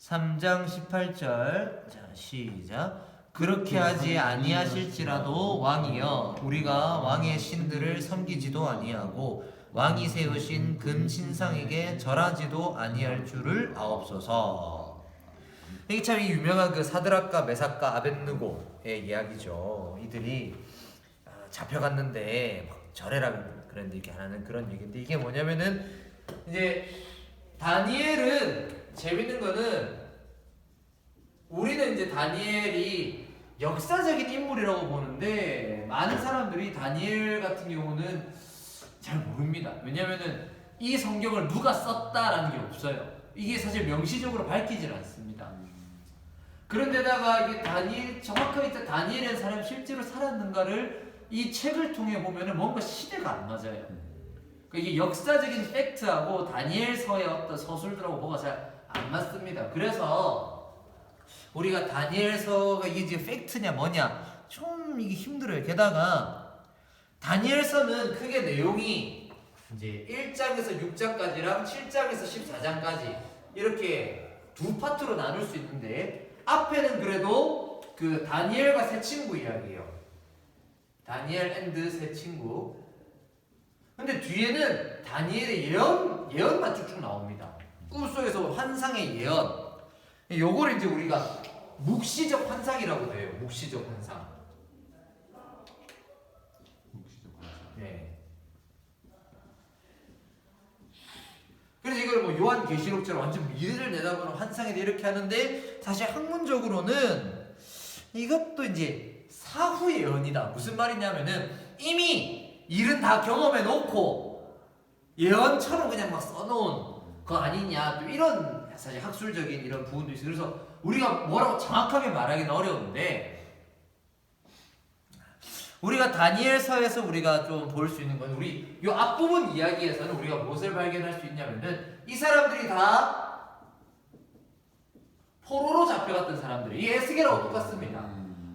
(3장 18절) 자, 시작. 그렇게 하지 아니하실지라도 왕이여, 우리가 왕의 신들을 섬기지도 아니하고 왕이 세우신 금 신상에게 절하지도 아니할 줄을 아옵소서. 이게 참 유명한 그 사드락과 메삭과 아벳느고의 이야기죠. 이들이 잡혀갔는데 막 절해라 그런데 이렇게 하는 그런 얘기인데, 이게 뭐냐면은 이제 다니엘은 재밌는 거는, 우리는 이제 다니엘이 역사적인 인물이라고 보는데 많은 사람들이 다니엘 같은 경우는 잘 모릅니다. 왜냐면은 이 성경을 누가 썼다라는 게 없어요. 이게 사실 명시적으로 밝히질 않습니다. 그런데다가 이게 정확하게 다니엘이라는 사람이 실제로 살았는가를 이 책을 통해 보면은 뭔가 시대가 안 맞아요. 그러니까 이게 역사적인 팩트하고 다니엘서의 어떤 서술들하고 뭐가 잘 안 맞습니다. 그래서 우리가 다니엘서가 이게 지금 팩트냐 뭐냐 좀 이게 힘들어요. 게다가 다니엘서는 크게 내용이 이제 1장에서 6장까지랑 7장에서 14장까지 이렇게 두 파트로 나눌 수 있는데, 앞에는 그래도 그 다니엘과 세 친구 이야기예요. 다니엘 앤드 세 친구. 근데 뒤에는 다니엘의 예언만 쭉쭉 나옵니다. 꿈속에서 환상의 예언. 요걸 이제 우리가 묵시적 환상이라고 해요. 묵시적 환상. 네. 그래서 이걸 뭐 요한계시록처럼 완전 미래를 내다보는 환상에 대해 이렇게 하는데, 사실 학문적으로는 이것도 이제 사후 예언이다. 무슨 말이냐면은 이미 일은 다 경험해 놓고 예언처럼 그냥 막 써놓은 거 아니냐, 또 이런 사실 학술적인 이런 부분도 있어요. 그래서 우리가 뭐라고 정확하게 말하기는 어려운데, 우리가 다니엘서에서 우리가 좀 볼 수 있는 건, 우리 요 앞부분 이야기에서는 우리가 무엇을 발견할 수 있냐면은, 이 사람들이 다 포로로 잡혀갔던 사람들이, 이 에스겔하고 똑같습니다.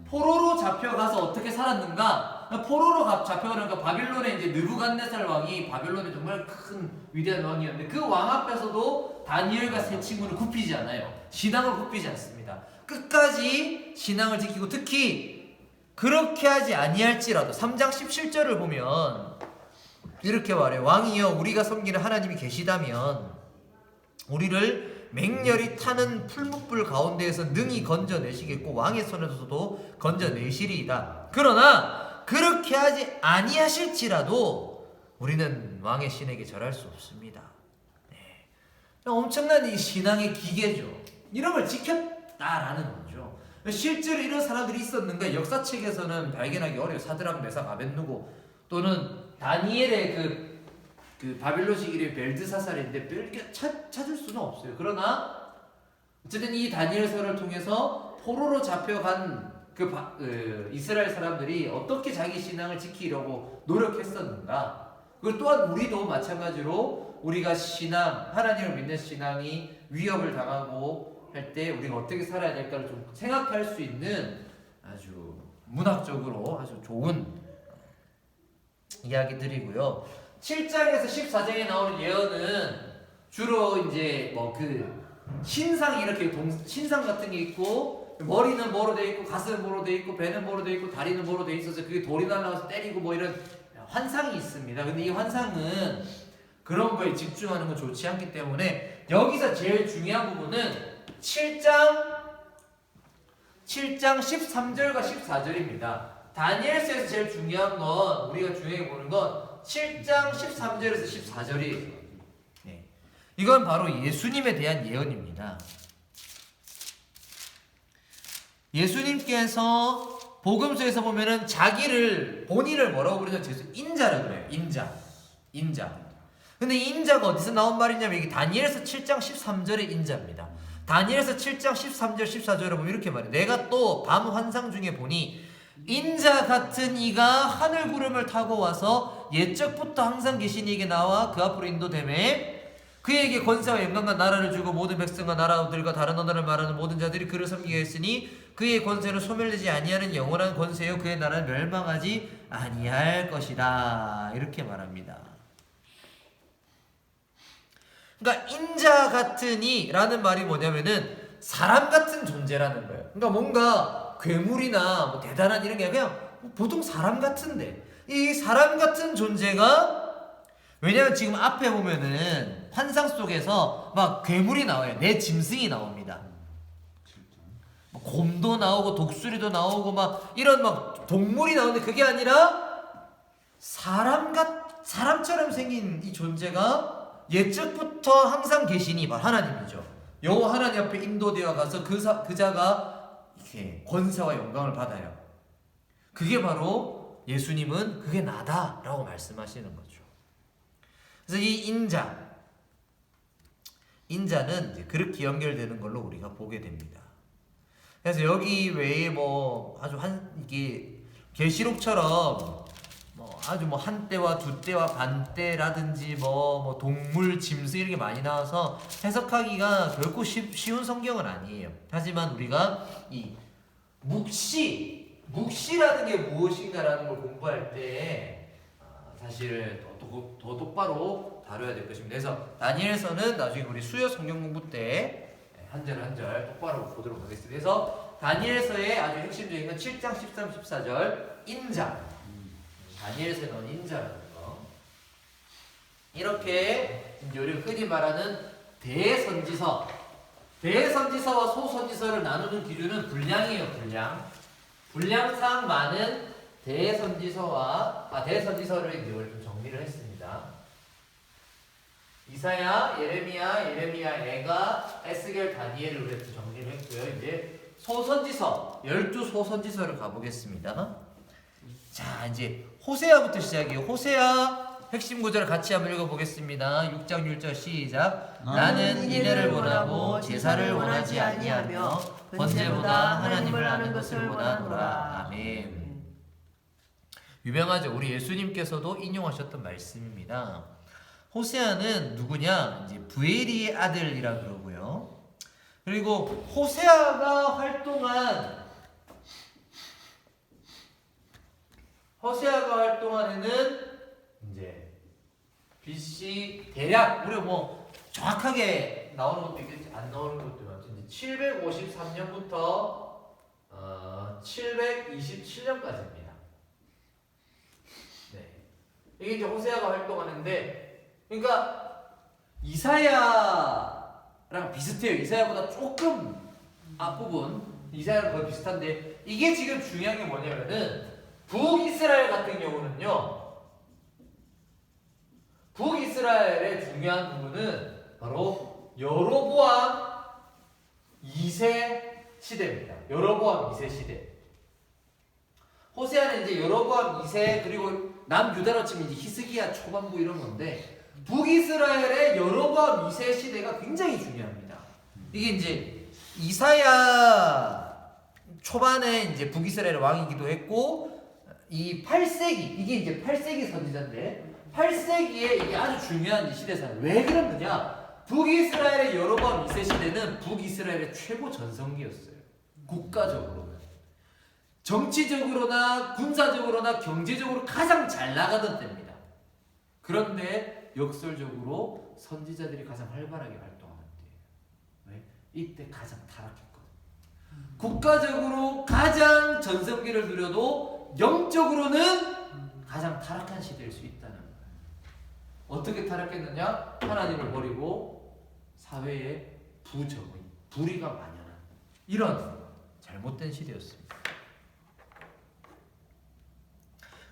포로로 잡혀가서 어떻게 살았는가? 포로로 잡혀가니까 바빌론의 이제 느부갓네살 왕이, 바빌론의 정말 큰 위대한 왕이었는데, 그 왕 앞에서도 다니엘과 세 친구는 굽히지 않아요. 신앙을 굽히지 않습니다. 끝까지 신앙을 지키고, 특히 그렇게 하지 아니할지라도 3장 17절을 보면 이렇게 말해요. 왕이여, 우리가 섬기는 하나님이 계시다면 우리를 맹렬히 타는 풀무불 가운데에서 능히 건져내시겠고 왕의 손에서도 건져내시리이다. 그러나 그렇게 하지 아니하실지라도 우리는 왕의 신에게 절할 수 없습니다. 네. 엄청난 이 신앙의 기계죠. 이런 걸 지켰다라는 거죠. 실제로 이런 사람들이 있었는가 역사책에서는 발견하기 어려워요. 사드락, 메삭, 아벳느고, 또는 다니엘의 그 바빌론식 이름이 벨드사살인데 찾을 수는 없어요. 그러나 어쨌든 이 다니엘서를 통해서 포로로 잡혀간 그 이스라엘 사람들이 어떻게 자기 신앙을 지키려고 노력했었는가. 그리고 또한 우리도 마찬가지로 우리가 신앙, 하나님을 믿는 신앙이 위협을 당하고 할 때 우리가 어떻게 살아야 될까를 좀 생각할 수 있는 아주 문학적으로 아주 좋은 이야기들이고요. 7장에서 14장에 나오는 예언은 주로 이제 뭐 그 신상이 이렇게 신상 같은 게 있고 머리는 뭐로 돼 있고 가슴은 뭐로 돼 있고 배는 뭐로 돼 있고 다리는 뭐로 돼 있어서 그게 돌이 날라와서 때리고 뭐 이런 환상이 있습니다. 근데 이 환상은 그런 거에 집중하는 건 좋지 않기 때문에 여기서 제일 중요한 부분은 7장 13절과 14절입니다. 다니엘서에서 제일 중요한 건 우리가 중요하게 보는 건 7장 13절에서 14절이에요. 네. 이건 바로 예수님에 대한 예언입니다. 예수님께서 복음서에서 보면은 본인을 뭐라고 부르죠? 인자라고 그래요. 인자. 근데 이 인자가 어디서 나온 말이냐면 이게 다니엘서 7장 13절의 인자입니다. 다니엘서 7장 13절 14절을 보면 이렇게 말해요. 내가 또 밤 환상 중에 보니 인자 같은 이가 하늘 구름을 타고 와서 옛적부터 항상 계신 이에게 나와 그 앞으로 인도되매 그에게 권세와 영광과 나라를 주고 모든 백성과 나라들과 다른 언어를 말하는 모든 자들이 그를 섬기게 했으니 그의 권세는 소멸되지 아니하는 영원한 권세요 그의 나라는 멸망하지 아니할 것이다. 이렇게 말합니다. 그러니까 인자 같으니 라는 말이 뭐냐면은 사람 같은 존재라는 거예요. 그러니까 뭔가 괴물이나 뭐 대단한 이런 게 그냥 보통 사람 같은데 이 사람 같은 존재가 왜냐면 지금 앞에 보면은 환상 속에서 막 괴물이 나와요. 내 짐승이 나옵니다. 곰도 나오고 독수리도 나오고 막 이런 막 동물이 나오는데 그게 아니라 사람처럼 생긴 이 존재가 옛적부터 항상 계시니 바로 하나님이죠. 여호와 하나님 앞에 인도되어 가서 그 자가 이렇게 권세와 영광을 받아요. 그게 바로 예수님은 그게 나다라고 말씀하시는 거죠. 그래서 이 인자는 이제 그렇게 연결되는 걸로 우리가 보게 됩니다. 그래서 여기 외에 뭐 아주 이게 계시록처럼 뭐 아주 뭐 한 때와 두 때와 반 때라든지 뭐 동물, 짐승 이렇게 많이 나와서 해석하기가 결코 쉬운 성경은 아니에요. 하지만 우리가 이 묵시라는 게 무엇인가라는 걸 공부할 때 사실 더 똑바로 다뤄야 될 것입니다. 그래서 다니엘서는 나중에 우리 수요 성경 공부 때 한 절 한 절 똑바로 보도록 하겠습니다. 그래서 다니엘서의 아주 핵심적인 건 7장 13, 14절 인자. 다니엘서에 나온 인자라는 거. 이렇게 이제 우리가 흔히 말하는 대선지서와 소선지서를 나누는 기준은 분량이에요. 분량상 많은 대선지서를 이제 좀 정리를 했습니다. 이사야, 예레미야, 에가, 에스겔, 다니엘을 우리가 정리를 했고요. 이제 소선지서, 12소선지서를 가보겠습니다. 자, 이제 호세아부터 시작이에요. 호세아 핵심 구절을 같이 한번 읽어보겠습니다. 6장 6절 시작. 나는 인애를 원하고 제사를 원하지 아니하며 번제보다 하나님을 아는 것을 원하노라. 아멘. 유명하죠. 우리 예수님께서도 인용하셨던 말씀입니다. 호세아는 누구냐? 이제 부엘이의 아들이라 그러고요. 그리고 호세아가 활동한 에는 이제 BC 대략 우리 뭐 정확하게 나오는 것도 있겠지 안 나오는 것도 많죠. 753년부터 727년까지입니다. 네, 이게 이제 호세아가 활동하는데. 그러니까 이사야랑 비슷해요. 이사야보다 조금 앞부분 이사야랑 거의 비슷한데 이게 지금 중요한 게 뭐냐면은 북이스라엘 같은 경우는요. 북이스라엘의 중요한 부분은 바로 여로보암 2세 시대입니다. 여로보암 2세 시대. 호세아는 이제 여로보암 2세 그리고 남유다로 치면 이제 히스기야 초반부 이런 건데 북이스라엘의 여로보암 2세 시대가 굉장히 중요합니다. 이게 이제 이사야 초반에 이제 북이스라엘 왕이기도 했고 이 8세기 이게 이제 8세기 선지자인데 8세기에 이게 아주 중요한 이 시대사예요. 왜 그러느냐? 북이스라엘의 여로보암 2세 시대는 북이스라엘의 최고 전성기였어요. 국가적으로는 정치적으로나 군사적으로나 경제적으로 가장 잘 나가던 때입니다. 그런데 역설적으로 선지자들이 가장 활발하게 활동하는 때예요. 왜? 이때 가장 타락했거든요. 국가적으로 가장 전성기를 누려도 영적으로는 가장 타락한 시대일 수 있다는 거예요. 어떻게 타락했느냐? 하나님을 버리고 사회에 부정의, 불의가 만연한 이런 잘못된 시대였습니다.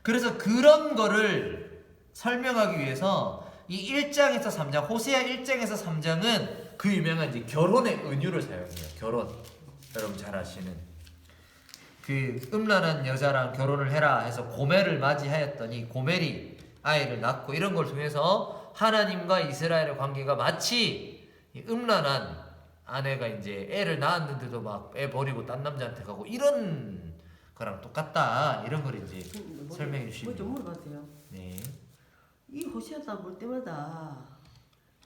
그래서 그런 거를 설명하기 위해서 이 1장에서 3장, 호세아 1장에서 3장은 그 유명한 이제 결혼의 은유를 사용해요. 결혼. 여러분 잘 아시는. 그 음란한 여자랑 결혼을 해라 해서 고멜을 맞이하였더니 고멜이 아이를 낳고 이런 걸 통해서 하나님과 이스라엘의 관계가 마치 음란한 아내가 이제 애를 낳았는데도 막 애 버리고 딴 남자한테 가고 이런 거랑 똑같다 이런 걸 이제 설명해 주시면 뭐좀 물어봐도 돼요? 네. 이 호시아다 볼 때마다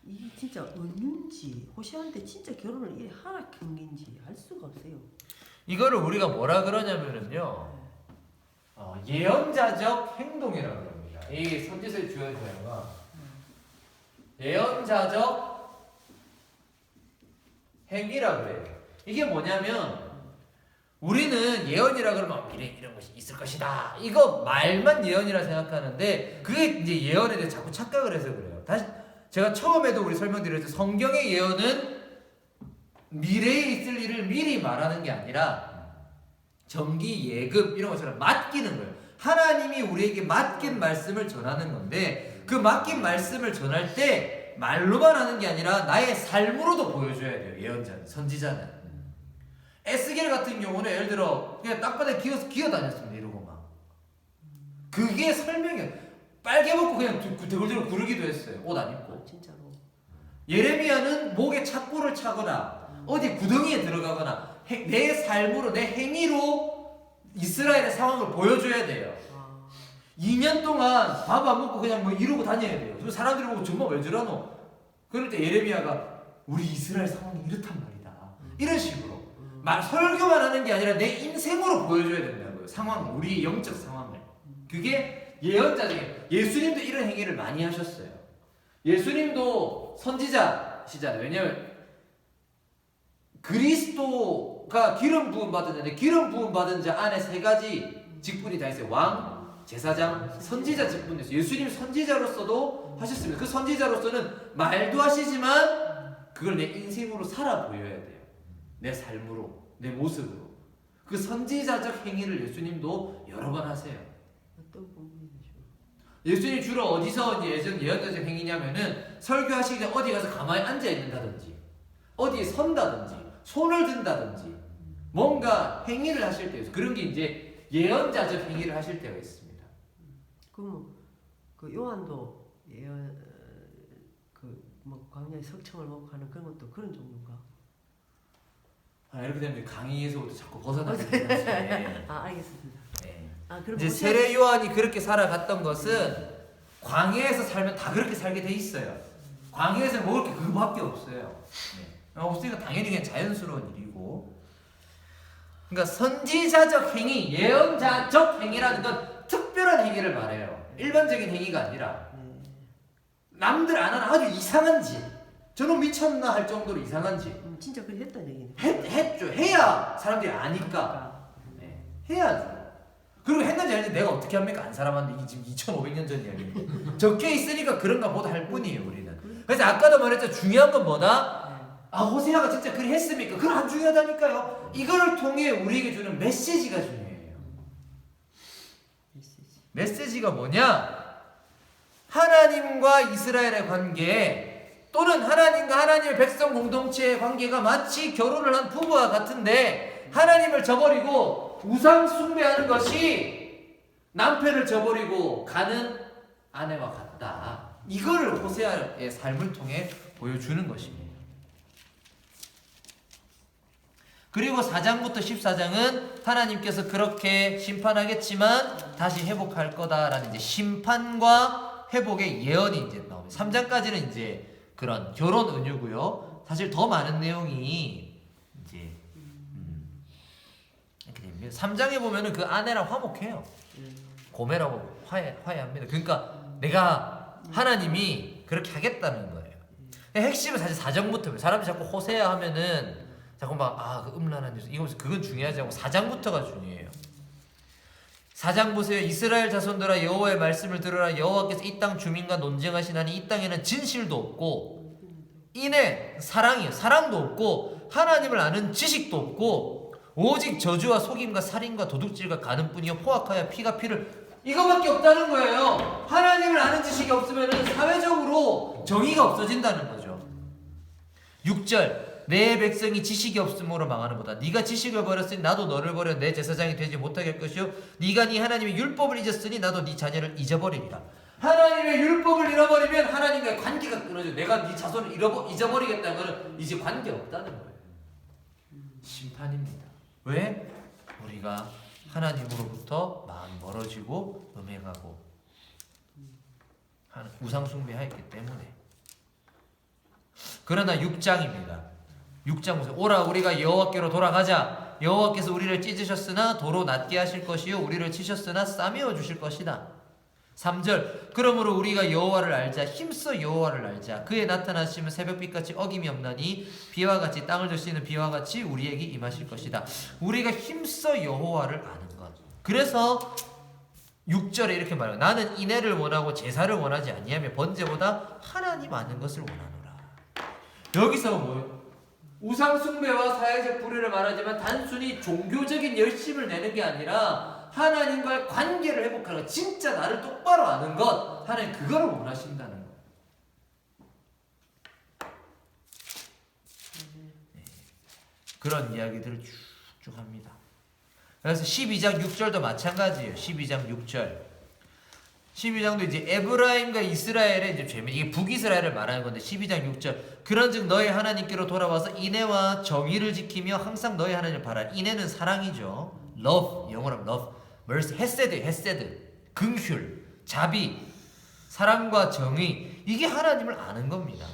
이게 진짜 은유인지 호시아한테 진짜 결혼을 이 하락한 게인지 알 수가 없어요. 이거를 우리가 뭐라 그러냐면은요 예언자적 행동이라고 합니다. 이 선지서의 주요 사용가 예언자적 행위라고 그래요. 이게 뭐냐면 우리는 예언이라 그러면 미래 이런 것이 있을 것이다. 이거 말만 예언이라 생각하는데 그게 이제 예언에 대해 자꾸 착각을 해서 그래요. 다시 제가 처음에도 우리 설명드렸듯이 성경의 예언은 미래에 있을 일을 미리 말하는 게 아니라 정기, 예급 이런 것처럼 맡기는 거예요. 하나님이 우리에게 맡긴 말씀을 전하는 건데 그 맡긴 말씀을 전할 때 말로만 하는 게 아니라 나의 삶으로도 보여줘야 돼요. 예언자는, 선지자는. 에스겔 같은 경우는 예를 들어 그냥 땅바닥에 기어다녔습니다. 이러고 막. 그게 설명이에요. 빨개 벗고 그냥 대굴대굴 구르기도 했어요. 옷 안 입고. 진짜로. 예레미야는 목에 착고를 차거나 어디 구덩이에 들어가거나 내 삶으로 내 행위로 이스라엘의 상황을 보여줘야 돼요. 2년 동안 밥 안 먹고 그냥 뭐 이러고 다녀야 돼요. 그래서 사람들이 보고 정말 왜 저러노? 그럴 때 예레미야가 우리 이스라엘 상황이 이렇단 말이다. 이런 식으로 설교만 하는 게 아니라 내 인생으로 보여줘야 된다고요. 상황, 우리의 영적 상황을. 그게 예언자적인. 예수님도 이런 행위를 많이 하셨어요. 예수님도 선지자시잖아요. 왜냐면 그리스도가 기름 부음 받은 자인데 기름 부음 받은 자 안에 세 가지 직분이 다 있어요. 왕, 제사장, 선지자 직분이 있어요. 예수님 선지자로서도 하셨습니다. 그 선지자로서는 말도 하시지만 그걸 내 인생으로 살아 보여야 돼요. 내 삶으로, 내 모습으로. 그 선지자적 행위를 예수님도 여러 번 하세요. 어떤 부분이죠? 예수님 주로 어디서 이제 예언자적 행위냐면은 설교하시기 전에 어디 가서 가만히 앉아 있는다든지, 어디에 선다든지, 손을 든다든지, 뭔가 행위를 하실 때에서 그런 게 이제 예언자적 행위를 하실 때가 있습니다. 그럼 그 요한도 예언 그뭐 광야에 석청을 먹고 하는 그런 것도 그런 종류인가? 이렇게 되면 강의에서부터 자꾸 벗어나게 되는데. 알겠습니다. 네. 그럼 이제 세례 요한이 그렇게 살아갔던 것은 광야에서 살면 다 그렇게 살게 돼 있어요. 광야에서 먹을 게 그거밖에 없어요. 네. 없으니까 당연히 그냥 자연스러운 일이고. 그러니까 선지자적 행위, 예언자적 행위라는 건 특별한 행위를 말해요. 일반적인 행위가 아니라 남들 안 하는 아주 이상한 짓. 저는 미쳤나 할 정도로 이상한 짓. 진짜 그렇게 했다는 얘기네. 했죠. 해야 사람들이 아니까. 네. 해야죠. 그리고 했는지 아닌지 내가 어떻게 합니까? 안 사람한테 이게 지금 2500년 전 이야기인데 적혀 있으니까 그런가 보다 할 뿐이에요. 우리는. 그래서 아까도 말했죠. 중요한 건 뭐다? 호세아가 진짜 그리 했습니까? 그건 안 중요하다니까요. 이걸 통해 우리에게 주는 메시지가 중요해요. 메시지가 뭐냐? 하나님과 이스라엘의 관계 또는 하나님과 하나님의 백성 공동체의 관계가 마치 결혼을 한 부부와 같은데 하나님을 저버리고 우상 숭배하는 것이 남편을 저버리고 가는 아내와 같다. 이거를 호세아의 삶을 통해 보여주는 것입니다. 그리고 4장부터 14장은 하나님께서 그렇게 심판하겠지만 다시 회복할 거다라는 이제 심판과 회복의 예언이 이제 나옵니다. 3장까지는 이제 그런 결혼 은유고요. 사실 더 많은 내용이 이제 이렇게 됩니다. 3장에 보면은 그 아내랑 화목해요. 고매라고 화해합니다. 그러니까 내가 하나님이 그렇게 하겠다는 거예요. 핵심은 사실 4장부터 사람이 자꾸 호세아 하면은 자꾸 그 음란한 뉴스 이거 그건 중요하지 않고 4장부터가 중요해요. 4장 보세요. 이스라엘 자손들아 여호와의 말씀을 들으라. 여호와께서 이 땅 주민과 논쟁하시나니 이 땅에는 진실도 없고 인애 사랑이요 사랑도 없고 하나님을 아는 지식도 없고 오직 저주와 속임과 살인과 도둑질과 가늠뿐이요 포악하여 피가 피를 이거밖에 없다는 거예요. 하나님을 아는 지식이 없으면 사회적으로 정의가 없어진다는 거죠. 6절 내 백성이 지식이 없음으로 망하는 보다 네가 지식을 버렸으니 나도 너를 버려 내 제사장이 되지 못하게 할 것이요 네가 네 하나님의 율법을 잊었으니 나도 네 자녀를 잊어버리리라. 하나님의 율법을 잃어버리면 하나님과의 관계가 끊어져. 내가 네 자손을 잊어버리겠다는 것은 이제 관계 없다는 거예요. 심판입니다. 왜? 우리가 하나님으로부터 마음 멀어지고 음행하고 우상 숭배하였기 때문에. 그러나 6장입니다. 6장 보세요. 오라 우리가 여호와께로 돌아가자. 여호와께서 우리를 찢으셨으나 도로 낮게 하실 것이요 우리를 치셨으나 싸매어 주실 것이다. 3절 그러므로 우리가 여호와를 알자. 힘써 여호와를 알자. 그의 나타나심은 새벽빛같이 어김이 없나니 비와 같이 땅을 적시는 비와 같이 우리에게 임하실 것이다. 우리가 힘써 여호와를 아는 것. 그래서 6절에 이렇게 말해요. 나는 인애를 원하고 제사를 원하지 아니하며 번제보다 하나님 아는 것을 원하노라. 여기서 뭐예요? 우상 숭배와 사회적 불의를 말하지만 단순히 종교적인 열심을 내는 게 아니라 하나님과의 관계를 회복하는 것, 진짜 나를 똑바로 아는 것, 하나님 그거를 원하신다는 것. 네. 그런 이야기들을 쭉쭉 합니다. 그래서 12장 6절도 마찬가지예요. 12장 6절. 12장도 이제 에브라임과 이스라엘의 이제 죄, 이게 북이스라엘을 말하는 건데 12장 6절. 그런즉 너희 하나님께로 돌아와서 인애와 정의를 지키며 항상 너희 하나님을 바라. 인애는 사랑이죠. love, 영어로 love, mercy, 헤세드, 긍휼, 자비, 사랑과 정의. 이게 하나님을 아는 겁니다.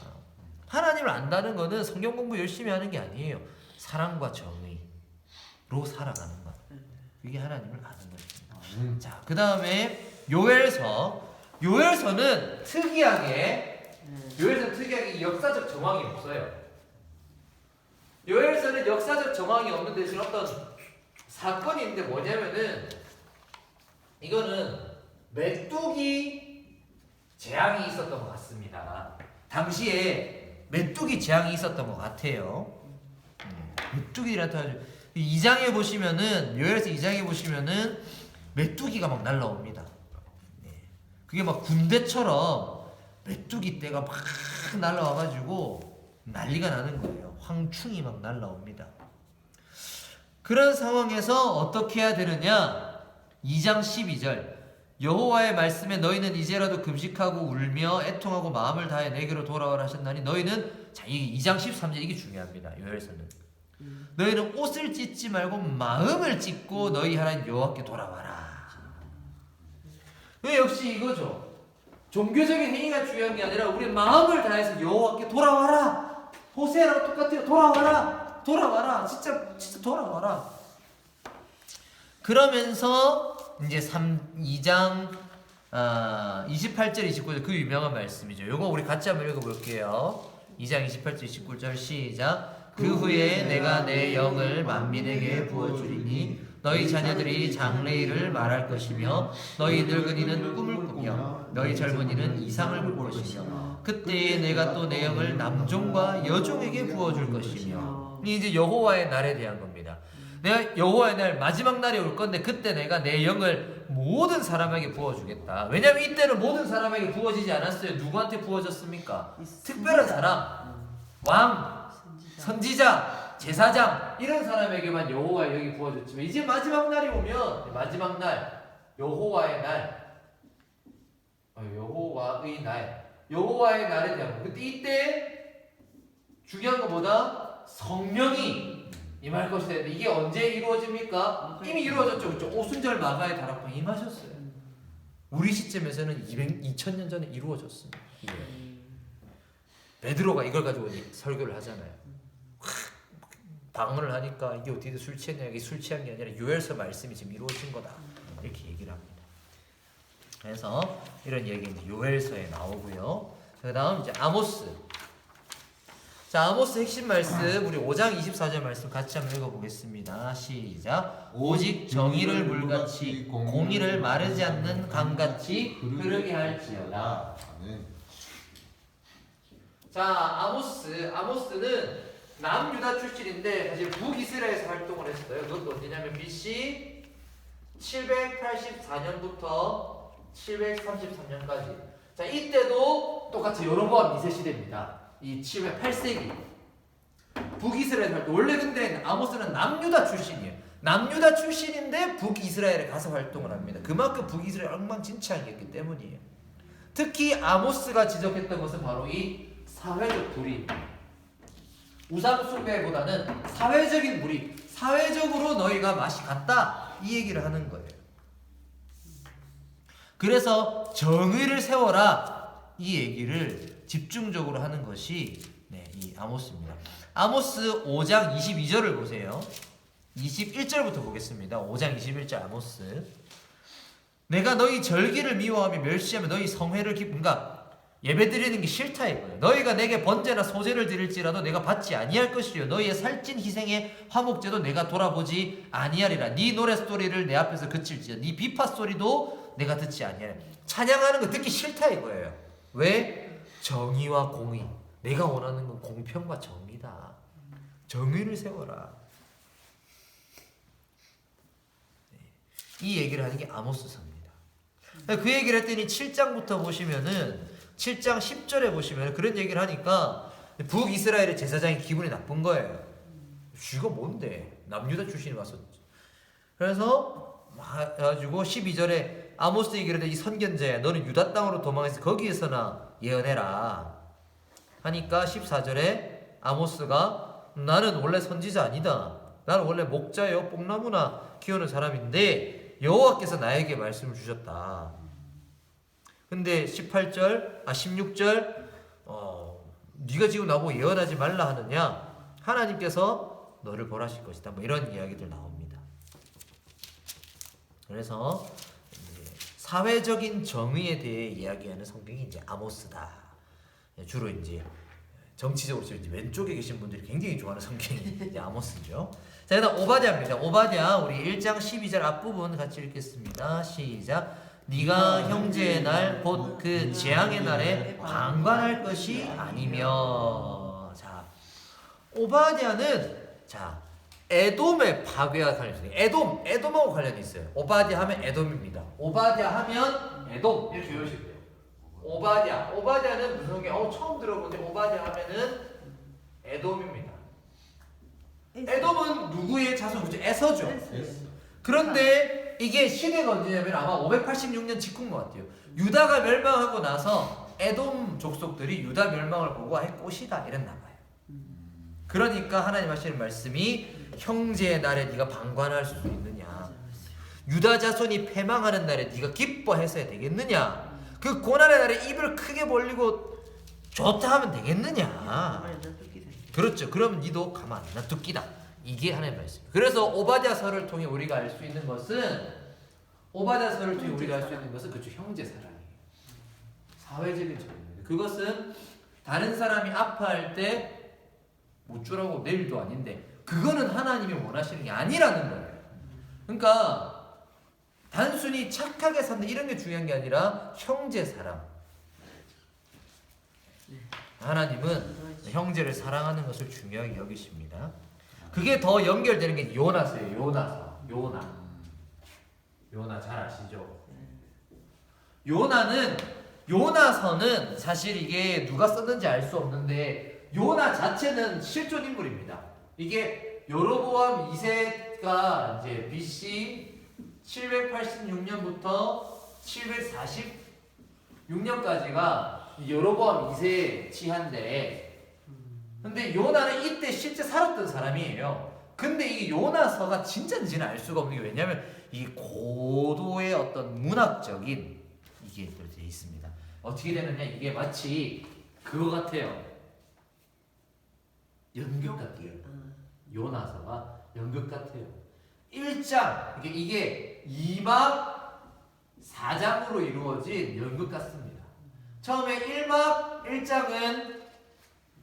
하나님을 안다는 거는 성경 공부 열심히 하는 게 아니에요. 사랑과 정의로 살아가는 것. 이게 하나님을 아는 것입니다. 자, 그 다음에 요엘서는 특이하게 역사적 정황이 없어요. 요엘서는 역사적 정황이 없는 대신 어떤 사건이 있는데 뭐냐면은 이거는 메뚜기 재앙이 있었던 것 같습니다. 당시에 메뚜기 재앙이 있었던 것 같아요. 메뚜기라는 2장에 보시면은 요엘서 2장에 보시면은 메뚜기가 막 날라옵니다. 그게 막 군대처럼 메뚜기 떼가 막 날라와가지고 난리가 나는 거예요. 황충이 막 날라옵니다. 그런 상황에서 어떻게 해야 되느냐? 2장 12절 여호와의 말씀에 너희는 이제라도 금식하고 울며 애통하고 마음을 다해 내게로 돌아오라 하셨나니 너희는 자, 이 2장 13절 이게 중요합니다. 요엘서는 너희는 옷을 찢지 말고 마음을 찢고 너희 하나님 여호와께 돌아와라. 역시 이거죠. 종교적인 행위가 중요한 게 아니라 우리 마음을 다해서 여호와께 돌아와라. 호세아랑 똑같아요. 돌아와라. 진짜 돌아와라. 그러면서 이제 2장 28절 29절 그 유명한 말씀이죠. 요거 우리 같이 한번 읽어볼게요. 2장 28절 29절 시작. 그 후에 내가 내 영을 만민에게 부어주리니 너희 자녀들이 장래일을 말할 것이며 너희 늙은이는 꿈을 꾸며 너희 젊은이는 이상을 볼 것이며 그때에 내가 또 내 영을 남종과 여종에게 부어줄 것이며. 이제 여호와의 날에 대한 겁니다. 내가 여호와의 날 마지막 날이 올 건데 그때 내가 내 영을 모든 사람에게 부어주겠다. 왜냐하면 이때는 모든 사람에게 부어지지 않았어요. 누구한테 부어졌습니까? 특별한 사람, 왕, 선지자, 제사장 이런 사람에게만 여호와의 영이 부어졌지만 이제 마지막 날이 오면 마지막 날 여호와의 날 여호와의 날에 대한 거. 근데 이때 중요한 것보다 성령이 임할 것이 되는데 이게 언제 이루어집니까? 이미 이루어졌죠. 그렇죠? 오순절 마가의 다락방 임하셨어요. 우리 시점에서는 2000년 전에 이루어졌습니다. 이게. 베드로가 이걸 가지고 설교를 하잖아요. 방언을 하니까 이게 어떻게 술 취했냐? 이게 술 취한 게 아니라 요엘서 말씀이 지금 이루어진 거다. 이렇게 얘기를 합니다. 그래서 이런 얘기 이제 요엘서에 나오고요. 그다음 이제 아모스. 자, 아모스 핵심 말씀 우리 5장 24절 말씀 같이 한번 읽어보겠습니다. 시작. 오직 정의를 물같이 공의를 마르지 않는 강같이 흐르게 할지어다. 자, 아모스는 남유다 출신인데 사실 북이스라엘에서 활동을 했어요. 그것도 어디냐면 BC 784년부터 733년까지. 자, 이때도 똑같이 여로보암 2세 시대입니다. 이 8세기 북이스라엘 활동. 원래 근데 아모스는 남유다 출신이에요. 남유다 출신인데 북이스라엘에 가서 활동을 합니다. 그만큼 북이스라엘 엉망진창이었기 때문이에요. 특히 아모스가 지적했던 것은 바로 이 사회적 불이, 우상 숭배보다는 사회적인 불이, 사회적으로 너희가 맛이 같다 이 얘기를 하는 거예요. 그래서 정의를 세워라 이 얘기를 집중적으로 하는 것이 이 아모스입니다. 아모스 5장 22절을 보세요. 21절부터 보겠습니다. 5장 21절 아모스. 내가 너희 절기를 미워하며 멸시하며 너희 성회를 그러니까 예배드리는 게 싫다 이거예요. 너희가 내게 번제나 소제를 드릴지라도 내가 받지 아니할 것이요 너희의 살찐 희생의 화목제도 내가 돌아보지 아니하리라. 네 노래 소리를 내 앞에서 그칠지어다. 네 비파 소리도 내가 듣지 아니하리라. 찬양하는 거 듣기 싫다 이거예요. 왜? 정의와 공의. 내가 원하는 건 공평과 정의다. 정의를 세워라. 이 얘기를 하는 게 아모스서입니다. 그 얘기를 했더니 7장부터 보시면은 7장 10절에 보시면 그런 얘기를 하니까 북이스라엘의 제사장이 기분이 나쁜 거예요. 쥐가 뭔데? 남유다 출신이 왔었지. 그래서 해가지고 12절에 아모스 얘기를 해. 이 선견자야 너는 유다 땅으로 도망해서 거기에서나 예언해라 하니까 14절에 아모스가 나는 원래 선지자 아니다. 나는 원래 목자요 뽕나무나 키우는 사람인데 여호와께서 나에게 말씀을 주셨다. 근데 16절 네가 지금 나보고 예언하지 말라 하느냐? 하나님께서 너를 벌하실 것이다. 뭐 이런 이야기들 나옵니다. 그래서 사회적인 정의에 대해 이야기하는 성경이 이제 아모스다. 주로 이제 정치적으로 이제 왼쪽에 계신 분들이 굉장히 좋아하는 성경이 이제 아모스죠. 자, 그다음 오바댜입니다. 오바댜 우리 1장 12절 앞부분 같이 읽겠습니다. 시작. 네가 형제의 날 곧 그 재앙의 날에 방관할 것이 아니며. 자, 오바댜는 자 에돔의 파괴와 관련이 있어요. 에돔하고 관련이 있어요. 오바댜 하면 에돔입니다. 오바댜 하면 에돔 이렇게 외우시면 돼요. 오바댜는 무슨 게 처음 들어보는데 오바댜 하면은 에돔입니다. 에돔은 누구의 자손이죠? 에서죠. 그런데 이게 시대가 언제냐면 아마 586년 직후인 것 같아요. 유다가 멸망하고 나서 에돔 족속들이 유다 멸망을 보고 아예 꽃이다 이랬나 봐요. 그러니까 하나님 하시는 말씀이 형제의 날에 네가 방관할 수 있느냐? 유다 자손이 패망하는 날에 네가 기뻐해서야 되겠느냐? 그 고난의 날에 입을 크게 벌리고 좋다 하면 되겠느냐? 그렇죠. 그럼 니도 가만 안 놔두기다. 이게 하나님의 말씀입니다. 그래서 오바댜서를 통해 우리가 알 수 있는 것은 그렇죠. 형제 사랑이에요. 사회적인 정의입니다. 그것은 다른 사람이 아파할 때 못 주라고 내일도 아닌데 그거는 하나님이 원하시는 게 아니라는 거예요. 그러니까 단순히 착하게 산다 이런 게 중요한 게 아니라 형제 사랑. 하나님은 형제를 사랑하는 것을 중요하게 여기십니다. 그게 더 연결되는 게 요나서예요. 요나 잘 아시죠? 요나서는 사실 이게 누가 썼는지 알 수 없는데 요나 자체는 실존 인물입니다. 이게 여로보암 2세가 이제 BC 786년부터 746년까지가 여로보암 2세 치한데 근데 요나는 이때 실제 살았던 사람이에요. 근데 이 요나서가 진짜인지는 알 수가 없는 게 왜냐면 이 고도의 어떤 문학적인 이게 또 돼 있습니다. 어떻게 되느냐 이게 마치 그거 같아요. 연극 같아요. 요나서가 연극 같아요. 1장 이게 2막 4장으로 이루어진 연극 같습니다. 처음에 1막 1장은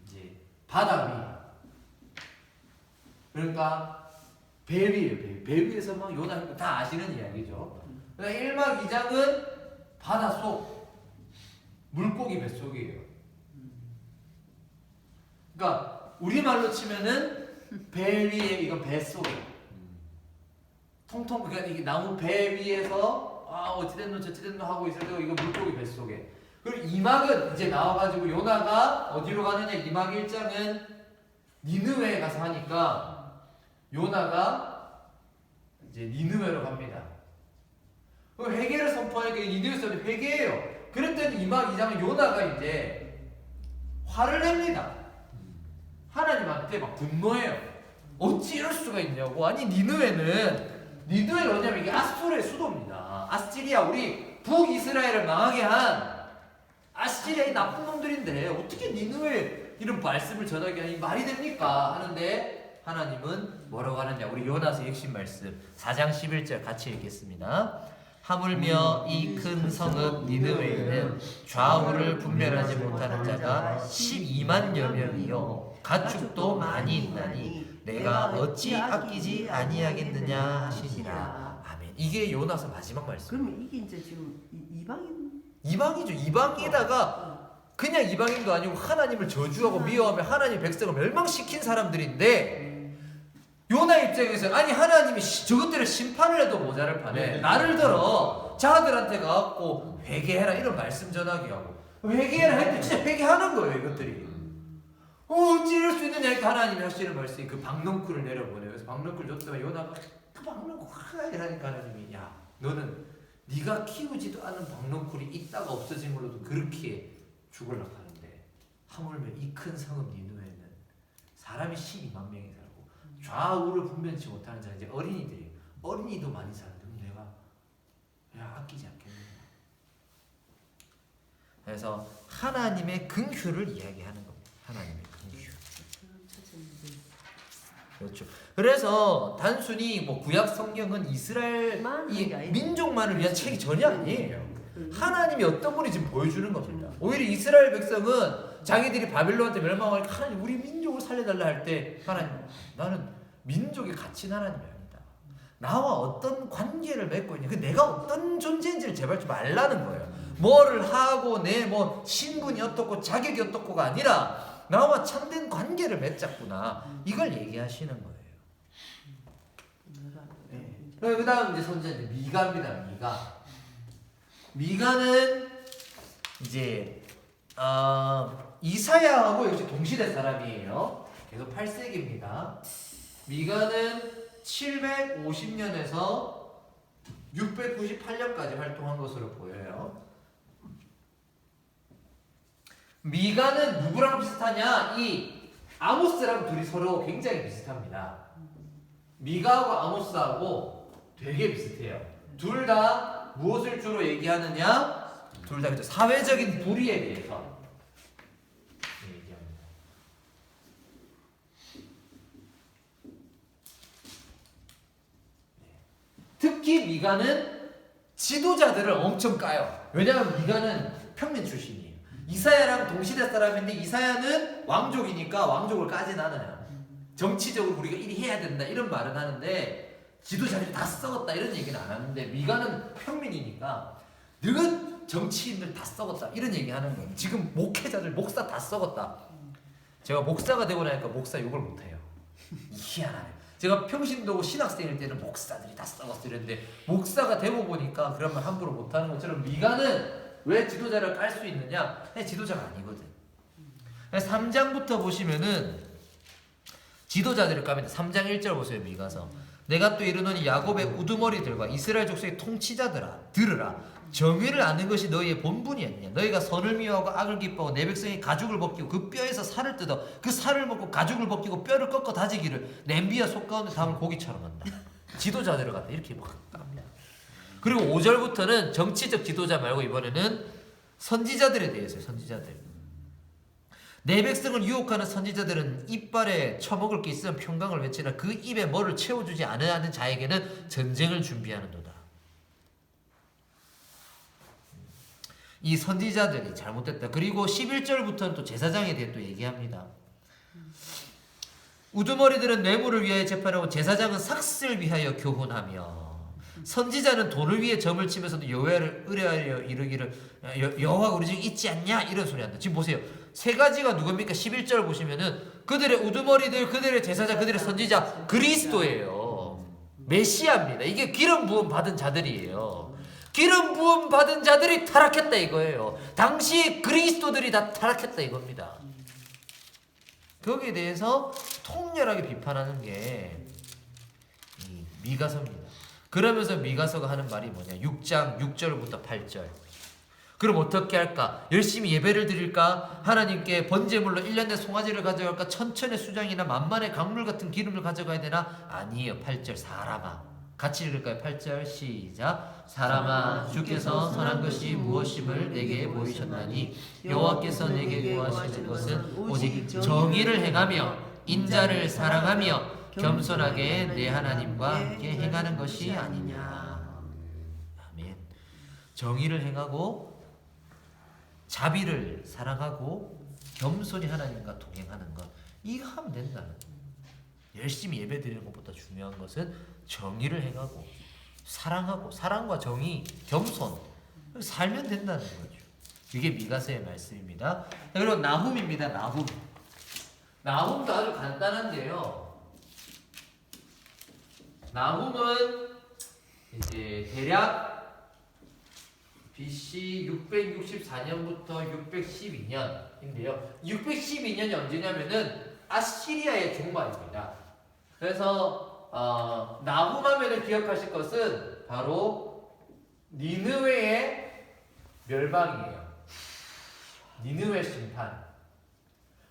이제 바다 위, 그러니까 배 위에요. 배 위에서 막 요나 다 아시는 이야기죠. 그러니까 1막 2장은 바다 속, 물고기 뱃속이에요. 그러니까 우리말로 치면은 배 위에, 이건 뱃속에 통통, 그러니까 이게 나무 배 위에서 어찌됐노 저찌됐노 하고 있을 때 이거 물고기 뱃속에. 그리고 2막은 이제 나와가지고 요나가 어디로 가느냐. 2막 1장은 니느웨에 가서 하니까 요나가 이제 니느웨로 갑니다. 그럼 회개를 선포하니까 니느웨 사람이 회개해요. 그랬더니 2막 2장은 요나가 이제 화를 냅니다. 하나님한테 막 분노해요. 어찌 이럴 수가 있냐고. 아니 니느웨는 뭐냐면 이게 아수르의 수도입니다. 아시리아, 우리 북이스라엘을 망하게 한 아시리아의 나쁜 놈들인데 어떻게 니느웨 이런 말씀을 전하게 하니 말이 됩니까? 하는데 하나님은 뭐라고 하느냐. 우리 요나서 핵심 말씀 4장 11절 같이 읽겠습니다. 하물며 이 큰 성읍 니느웨에는 좌우를 분별하지 못하는 자가 12만여 명이요 가축도 많이 있나니 내가 어찌 아끼지 아니하겠느냐 하시니라. 아멘. 이게 요나서 마지막 말씀. 그러면 이게 이제 지금 이방인 이방이죠. 이방이다가 그냥 이방인도 아니고 하나님을 저주하고 미워하며 하나님 백성을 멸망시킨 사람들인데 요나 입장에서 아니 하나님이 저것들을 심판을 해도 모자랄 판에 나를 들어 자들한테 가갖고 회개해라 이런 말씀 전하게 하고 회개해라 해도 진짜 회개하는 거예요 이것들이. 어찌 이럴 수 있느냐 이렇게 하나님이 하시는 말씀이 그 박넝쿨을 내려보내요. 그래서 박넝쿨 줬더니 요나가 그 박넝쿨 이러니까 하나님이 야 너는 네가 키우지도 않은 박넝쿨이 있다가 없어진 걸로도 그렇게 죽으려고 하는데 하물며 이 큰 성읍 니느웨는 사람이 12만 명이 살고 좌우를 분별치 못하는 자 이제 어린이들이 어린이도 많이 사는데 내가 야 아끼지 않겠느냐. 그래서 하나님의 긍휼을 이야기하는 겁니다. 하나님의 긍휼. 그렇죠. 그래서 단순히 뭐 구약 성경은 이스라엘 이 민족만을 위한 책이 전혀 아니에요. 하나님이 어떤 분이 지금 보여주는 겁니다. 오히려 이스라엘 백성은 자기들이 바빌론한테 멸망하니까 하나님 우리 민족을 살려달라 할 때 하나님 나는 민족에 갇힌 하나님이 아니다. 나와 어떤 관계를 맺고 있냐. 그 내가 어떤 존재인지를 제발 좀 알라는 거예요. 뭐를 하고 내 뭐 신분이 어떻고 자격이 어떻고가 아니라 나와 참된 관계를 맺자꾸나 이걸 얘기하시는 거예요. 네. 그 다음 이제 손자 미가입니다. 미가는 이제 이사야하고 역시 동시대 사람이에요. 계속 8세기입니다. 미가는 750년에서 698년까지 활동한 것으로 보여요. 미가는 누구랑 비슷하냐? 이 아모스랑 둘이 서로 굉장히 비슷합니다. 미가하고 아모스하고 되게 비슷해요. 둘 다 무엇을 주로 얘기하느냐? 둘 다 사회적인 불의에 대해서 얘기합니다. 특히 미가는 지도자들을 엄청 까요. 왜냐하면 미가는 평민 출신이에요. 이사야랑 동시대 사람인데 이사야는 왕족이니까 왕족을 까진 않아요. 정치적으로 우리가 이리 해야 된다 이런 말은 하는데 지도자들이 다 썩었다 이런 얘기는 안 하는데 미가는 평민이니까 너희 정치인들 다 썩었다 이런 얘기 하는 거예요. 지금 목회자들 목사 다 썩었다. 제가 목사가 되고 나니까 목사 욕을 못해요. 희한하네. 제가 평신도 신학생일 때는 목사들이 다 썩었어 이랬는데 목사가 되고 보니까 그런 말 함부로 못하는 것처럼 미가는 왜 지도자를 깔 수 있느냐? 지도자가 아니거든. 3장부터 보시면은 지도자들을 까면 3장 1절 보세요. 미가서 내가 또 이르노니 야곱의 우두머리들과 이스라엘 족속의 통치자들아 들으라. 정의를 아는 것이 너희의 본분이 아니냐. 너희가 선을 미워하고 악을 기뻐하고 내 백성이 가죽을 벗기고 그 뼈에서 살을 뜯어 그 살을 먹고 가죽을 벗기고 뼈를 꺾어 다지기를 냄비와 속 가운데 담을 고기처럼 한다. 지도자들을 갖다 이렇게 막 합니다. 그리고 5절부터는 정치적 지도자 말고 이번에는 선지자들에 대해서요. 선지자들. 내 백성을 유혹하는 선지자들은 이빨에 처먹을 게 있으면 평강을 외치나 그 입에 뭐를 채워주지 않으려는 자에게는 전쟁을 준비하는도다. 이 선지자들이 잘못됐다. 그리고 11절부터는 또 제사장에 대해 또 얘기합니다. 우두머리들은 뇌물을 위하여 재판하고 제사장은 삭슬 위하여 교훈하며 선지자는 돈을 위해 점을 치면서도 여호와를 의뢰하여 이르기를 여호와가 우리 중에 있지 않냐 이런 소리 한다. 지금 보세요. 세 가지가 누굽니까? 11절 보시면은 그들의 우두머리들, 그들의 제사장, 그들의 선지자 그리스도예요. 메시아입니다. 이게 기름 부음 받은 자들이에요. 기름 부음 받은 자들이 타락했다 이거예요. 당시 그리스도들이 다 타락했다 이겁니다. 거기에 대해서 통렬하게 비판하는 게 이 미가서입니다. 그러면서 미가서가 하는 말이 뭐냐? 6장 6절부터 8절. 그럼 어떻게 할까? 열심히 예배를 드릴까? 하나님께 번제물로 1년 내 송아지를 가져갈까? 천천의 수장이나 만만의 강물 같은 기름을 가져가야 되나? 아니에요. 8절 사람아. 같이 읽을까요? 8절 시작. 사람아 주께서 선한 것이 무엇임을 내게 보이셨나니 여호와께서 내게 구하시는 것은 오직 정의를 행하며 인자를 사랑하며 겸손하게 내 하나님과 함께 행하는 것이 아니냐. 아멘. 정의를 행하고 자비를 사랑하고 겸손히 하나님과 동행하는 것, 이거 하면 된다는 거예요. 열심히 예배 드리는 것보다 중요한 것은 정의를 행하고 사랑하고 사랑과 정의, 겸손 살면 된다는 거죠. 이게 미가서의 말씀입니다. 그리고 나훔입니다. 나훔도 아주 간단한데요. 나훔은 이제 대략 BC 664년부터 612년인데요. 612년이 언제냐면은 아시리아의 종말입니다. 그래서 나훔하면은 기억하실 것은 바로 니느웨의 멸망이에요. 니느웨 심판.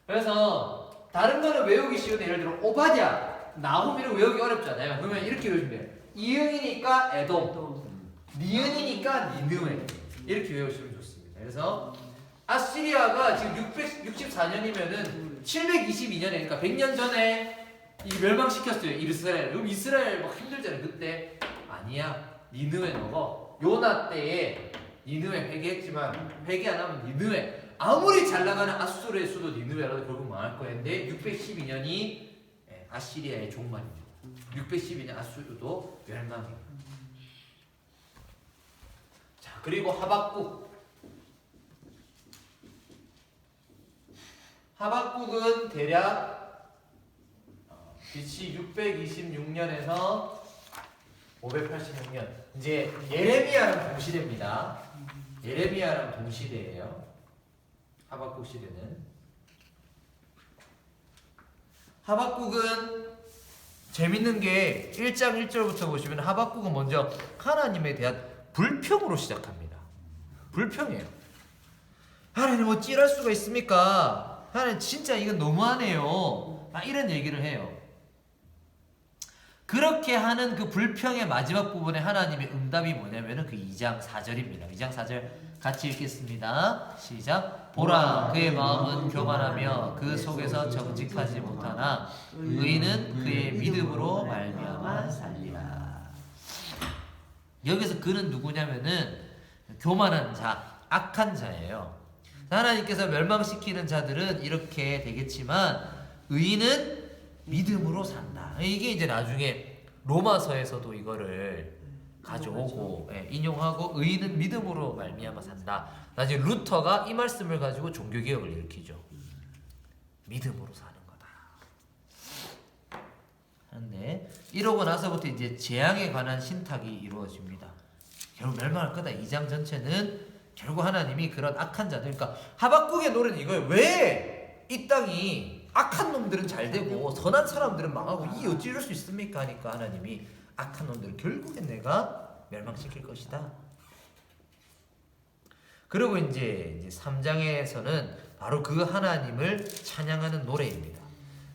그래서 다른 거는 외우기 쉬운데 예를 들어 오바댜, 나훔이를 외우기 어렵잖아요. 그러면 이렇게 외우시면 돼요. 이응이니까 에돔, 니은이니까 니느웨 이렇게 외우시면 좋습니다. 그래서 아시리아가 지금 664년이면은 722년에 그러니까 100년 전에 이 멸망시켰어요. 이스라엘. 그럼 이스라엘 막 힘들잖아요. 그때 아니야. 니느웨 너가 요나 때에 니느웨 회개했지만 회개 안 하면 니느웨 아무리 잘 나가는 아수르의 수도 니느웨라도 결국 망할 거였는데 612년이 아시리아의 종말입니다. 612년 아수르도 멸망이에요. 자, 그리고 하박국은 대략 BC 626년에서 586년. 이제 예레미야랑 동시대입니다. 예레미야랑 동시대예요. 하박국 시대는. 하박국은 재밌는 게 1장 1절부터 보시면 하박국은 먼저 하나님에 대한 불평으로 시작합니다. 불평이에요. 하나님 뭐 찌랄 수가 있습니까? 하나님 진짜 이건 너무하네요. 이런 얘기를 해요. 그렇게 하는 그 불평의 마지막 부분에 하나님의 응답이 뭐냐면은 그 2장 4절입니다. 2장 4절 같이 읽겠습니다. 시작. 보라 그의 마음은 교만하며 그 속에서 정직하지 못하나 의인은 그의 믿음으로 말미암아 살리라. 여기서 그는 누구냐면은 교만한 자, 악한 자예요. 하나님께서 멸망시키는 자들은 이렇게 되겠지만 의인은 믿음으로 산다. 이게 이제 나중에 로마서에서도 이거를 가져오고 인용하고 의인은 믿음으로 말미암아 산다. 나중에 루터가 이 말씀을 가지고 종교개혁을 일으키죠. 믿음으로 사는 거다. 그런데 이러고 나서부터 이제 재앙에 관한 신탁이 이루어집니다. 결국 멸망할 거다. 2장 전체는 결국 하나님이 그런 악한 자들, 그러니까 하박국의 노래는 이거예요. 왜 이 땅이 악한 놈들은 잘 되고 선한 사람들은 망하고 이 어찌 이럴 수 있습니까 하니까 하나님이 악한 놈들은 결국엔 내가 멸망시킬 것이다. 그리고 이제 3장에서는 바로 그 하나님을 찬양하는 노래입니다.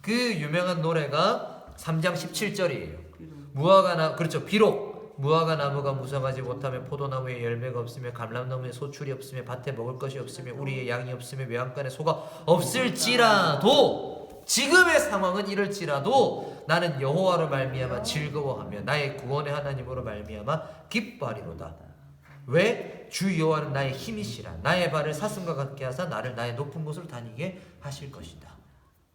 그 유명한 노래가 3장 17절이에요. 그렇죠. 비록 무화과 나무가 무성하지 못하며 포도나무에 열매가 없으며 감람나무에 소출이 없으며 밭에 먹을 것이 없으며 우리의 양이 없으며 외양간에 소가 없을지라도 지금의 상황은 이럴지라도 나는 여호와로 말미암아 즐거워하며 나의 구원의 하나님으로 말미암아 기뻐하리로다. 왜? 주 여호와는 나의 힘이시라. 나의 발을 사슴과 같게 하사 나를 나의 높은 곳으로 다니게 하실 것이다.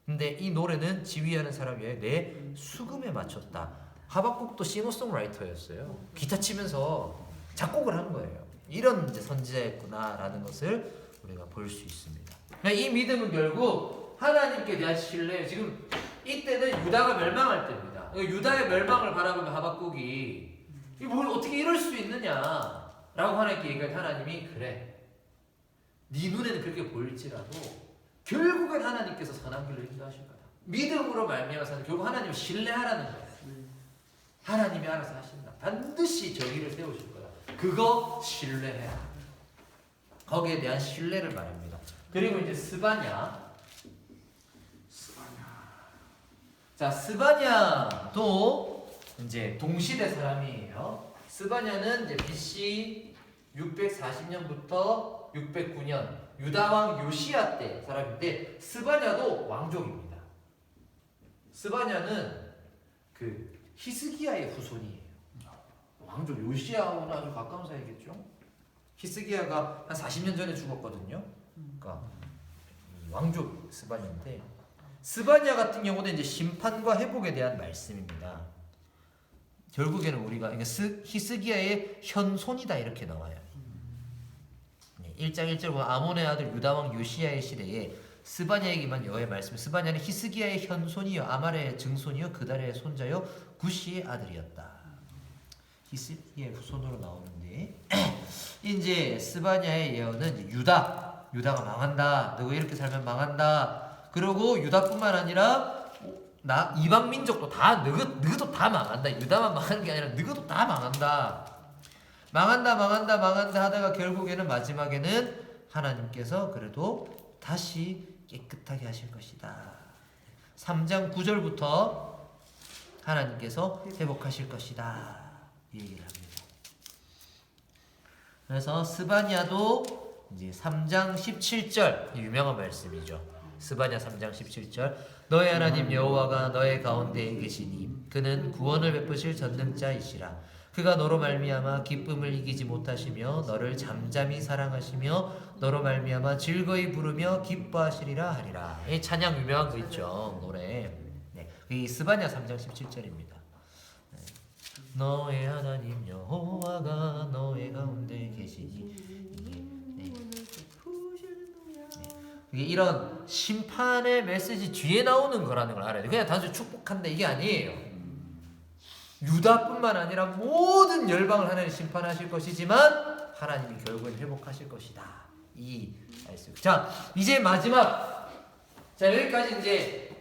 근데 이 노래는 지휘하는 사람 위에 내 수금에 맞췄다. 하박국도 싱어송라이터였어요. 기타 치면서 작곡을 한 거예요. 이런 이제 선지자였구나라는 것을 우리가 볼 수 있습니다. 이 믿음은 결국 하나님께 대한 신뢰. 지금 이때는 유다가 멸망할 때입니다. 유다의 멸망을 바라보면 하박국이 뭘 어떻게 이럴 수 있느냐? 라고 하나님께 얘기할 때 하나님이 그래 네 눈에는 그렇게 보일지라도 결국엔 하나님께서 선한 길로 인도하실 거다. 믿음으로 말미암아서 결국 하나님을 신뢰하라는 거예요. 하나님이 알아서 하신다. 반드시 저기를 세우실 거다. 그거 신뢰해라. 거기에 대한 신뢰를 말합니다. 그리고 이제 스바냐. 자, 스바냐도 이제 동시대 사람이에요. 스바냐는 이제 BC 640년부터 609년 유다 왕 요시야 때 사람인데 스바냐도 왕족입니다. 스바냐는 그 히스기야의 후손이에요. 왕족 요시야하고는 아주 가까운 사이겠죠. 히스기야가 한 40년 전에 죽었거든요. 그러니까 왕족 스바냐인데 스바냐 같은 경우는 이제 심판과 회복에 대한 말씀입니다. 결국에는 우리가 히스기야의 현손이다 이렇게 나와요. 1장 1절 보면 아몬의 아들 유다왕 요시야의 시대에 스바냐에게만 여호와의 말씀. 스바냐는 히스기야의 현손이요 아말의 증손이요 그달의 손자요 구시의 아들이었다. 히스기야의 후손으로 나오는데 이제 스바냐의 예언은 이제 유다가 망한다. 너가 이렇게 살면 망한다. 그리고 유다뿐만 아니라 이방 민족도 다 너희도 다 망한다. 유다만 망하는 게 아니라 너희도 다 망한다. 망한다 하다가 결국에는 마지막에는 하나님께서 그래도 다시 깨끗하게 하실 것이다. 3장 9절부터 하나님께서 회복하실 것이다. 이 얘기를 합니다. 그래서 스바냐도 이제 3장 17절 유명한 말씀이죠. 스바냐 3장 17절 너의 하나님 여호와가 너의 가운데에 계시니 그는 구원을 베푸실 전능자이시라. 그가 너로 말미암아 기쁨을 이기지 못하시며 너를 잠잠히 사랑하시며 너로 말미암아 즐거이 부르며 기뻐하시리라 하리라. 이 찬양 유명한 거 있죠. 노래. 네. 이 스바냐 3장 17절입니다. 네. 너의 하나님 여호와가 너의 가운데 계시니 이게 이런 심판의 메시지 뒤에 나오는 거라는 걸 알아야 돼. 그냥 단순히 축복한다 이게 아니에요. 유다뿐만 아니라 모든 열방을 하나님 심판하실 것이지만 하나님이 결국엔 회복하실 것이다. 이 말씀. 자, 이제 마지막. 자, 여기까지 이제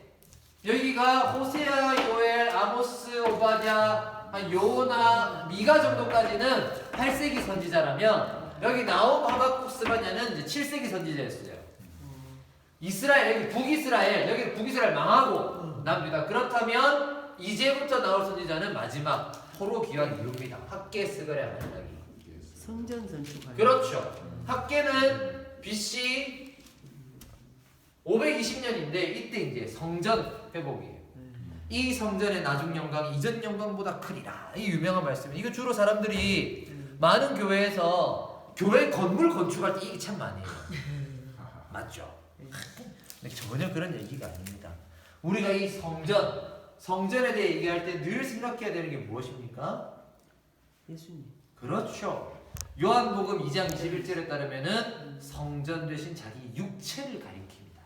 여기가 호세아, 요엘, 아모스, 오바댜, 요나, 미가 정도까지는 8세기 선지자라면 여기 나옴, 하박국, 스바냐는 이제 7세기 선지자였어요. 이스라엘, 여기 북이스라엘, 여기 북이스라엘 망하고 남유다. 그렇다면 이제부터 나올 선지자는 마지막 포로 귀환 이후입니다. 학계 스가랴 말라기. 성전 건축. 그렇죠. 학계는 BC 520년인데 이때 이제 성전 회복이에요. 이 성전의 나중 영광이 이전 영광보다 크리라. 이 유명한 말씀이에요. 이거 주로 사람들이 많은 교회에서 교회 건물 건축할 때 이게 참 많이 해요. 맞죠? 근데 전혀 그런 얘기가 아닙니다. 우리가 이 성전에 대해 얘기할 때 늘 생각해야 되는 게 무엇입니까? 예수님. 그렇죠. 요한복음 2장 21절에 따르면은 성전 되신 자기 육체를 가리킵니다.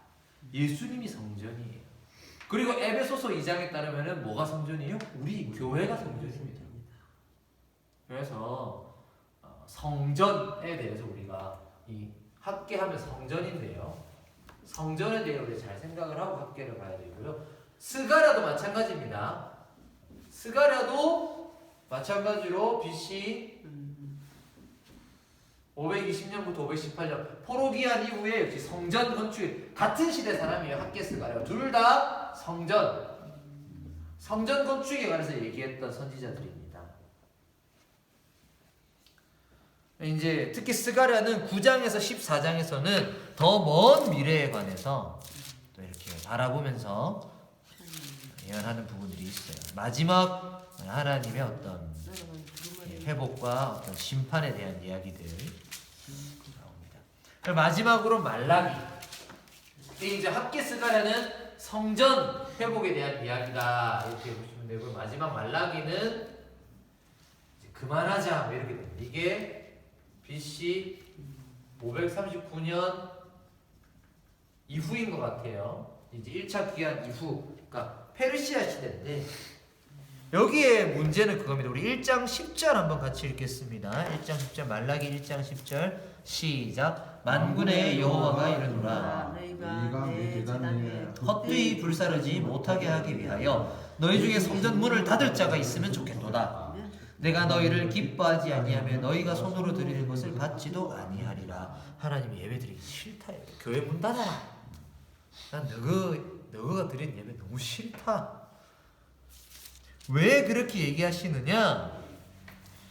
예수님이 성전이에요. 그리고 에베소서 2장에 따르면은 뭐가 성전이에요? 우리 교회가 성전입니다. 그래서 성전에 대해서 우리가 이 학계하면 성전인데요. 성전에 대해 우리 잘 생각을 하고 학계를 봐야 되고요. 스가랴도 마찬가지입니다. 스가랴도 마찬가지로 BC 520년부터 518년 포로기한 이후에 역시 성전 건축 같은 시대 사람이에요. 학계 스가랴 둘 다 성전 건축에 관해서 얘기했던 선지자들입니다. 이제 특히 스가랴는 9장에서 14장에서는 더 먼 미래에 관해서 또 이렇게 바라보면서 예언하는 부분들이 있어요. 마지막 하나님의 어떤 회복과 어떤 심판에 대한 이야기들 나옵니다. 그리고 마지막으로 말라기. 이제 학계 스가랴는 성전 회복에 대한 이야기다 이렇게 보시면 되고, 마지막 말라기는 이제 그만하자 뭐 이렇게 됩니다. 이게 BC 539년 이후인 것 같아요. 이제 1차 기한 이후, 그러니까 페르시아 시대인데 여기에 문제는 그겁니다. 우리 1장 10절 한번 같이 읽겠습니다. 1장 10절 말라기 1장 10절 시작. 만군의 여호와가 이르노라 너희가 내 제단에 헛되이 불사르지 못하게 하기 위하여 너희 중에 성전 문을 닫을 자가 있으면 좋겠도다. 내가 너희를 기뻐하지 아니하며 너희가 손으로 드리는 것을 받지도 아니하리라. 하나님이 예배드리기 싫다. 교회 문 닫아라. 난 너가 드린 예배 너무 싫다. 왜 그렇게 얘기하시느냐?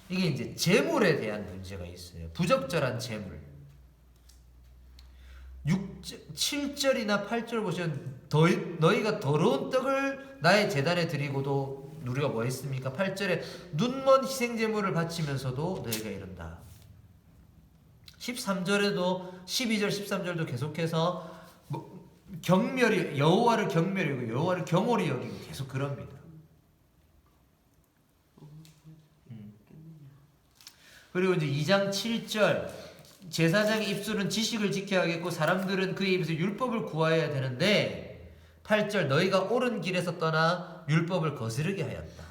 이게 이제 재물에 대한 문제가 있어요. 부적절한 재물. 7절이나 8절 보시면 너희가 더러운 떡을 나의 제단에 드리고도 우리가 뭐 했습니까? 8절에 눈먼 희생제물을 바치면서도 너희가 이른다. 13절에도 12절 13절도 계속해서 경멸이 여호와를 경멸이고 여호와를 경홀히 여기고 계속 그럽니다. 그리고 이제 2장 7절 제사장의 입술은 지식을 지켜야겠고 사람들은 그의 입에서 율법을 구하여야 되는데 8절 너희가 옳은 길에서 떠나 율법을 거스르게 하였다.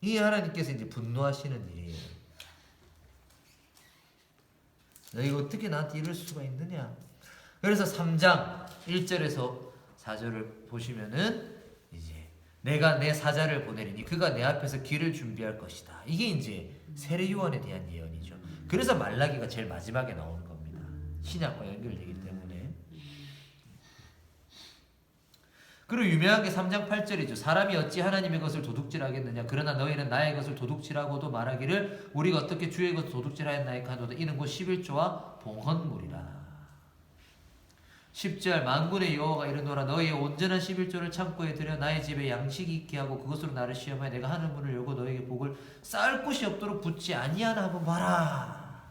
이 하나님께서 이제 분노하시는 일이에요. 너희가 어떻게 나한테 이럴 수가 있느냐. 그래서 3장 1절에서 4절을 보시면은 이제 내가 내 사자를 보내리니 그가 내 앞에서 길을 준비할 것이다. 이게 이제 세례 요한에 대한 예언이죠. 그래서 말라기가 제일 마지막에 나오는 겁니다. 신약과 연결되기 때문에. 그리고 유명한 게 3장 8절이죠. 사람이 어찌 하나님의 것을 도둑질하겠느냐. 그러나 너희는 나의 것을 도둑질하고도 말하기를 우리가 어떻게 주의 것을 도둑질하였나이까 하노다. 이는 곧 11조와 봉헌물이라. 10절 만군의 여호와가 이르노라 너희의 온전한 11조를 창고에 들여 나의 집에 양식이 있게 하고 그것으로 나를 시험하여 내가 하늘 문을 열고 너희에게 복을 쌓을 곳이 없도록 붙지 아니하나 한번 봐라.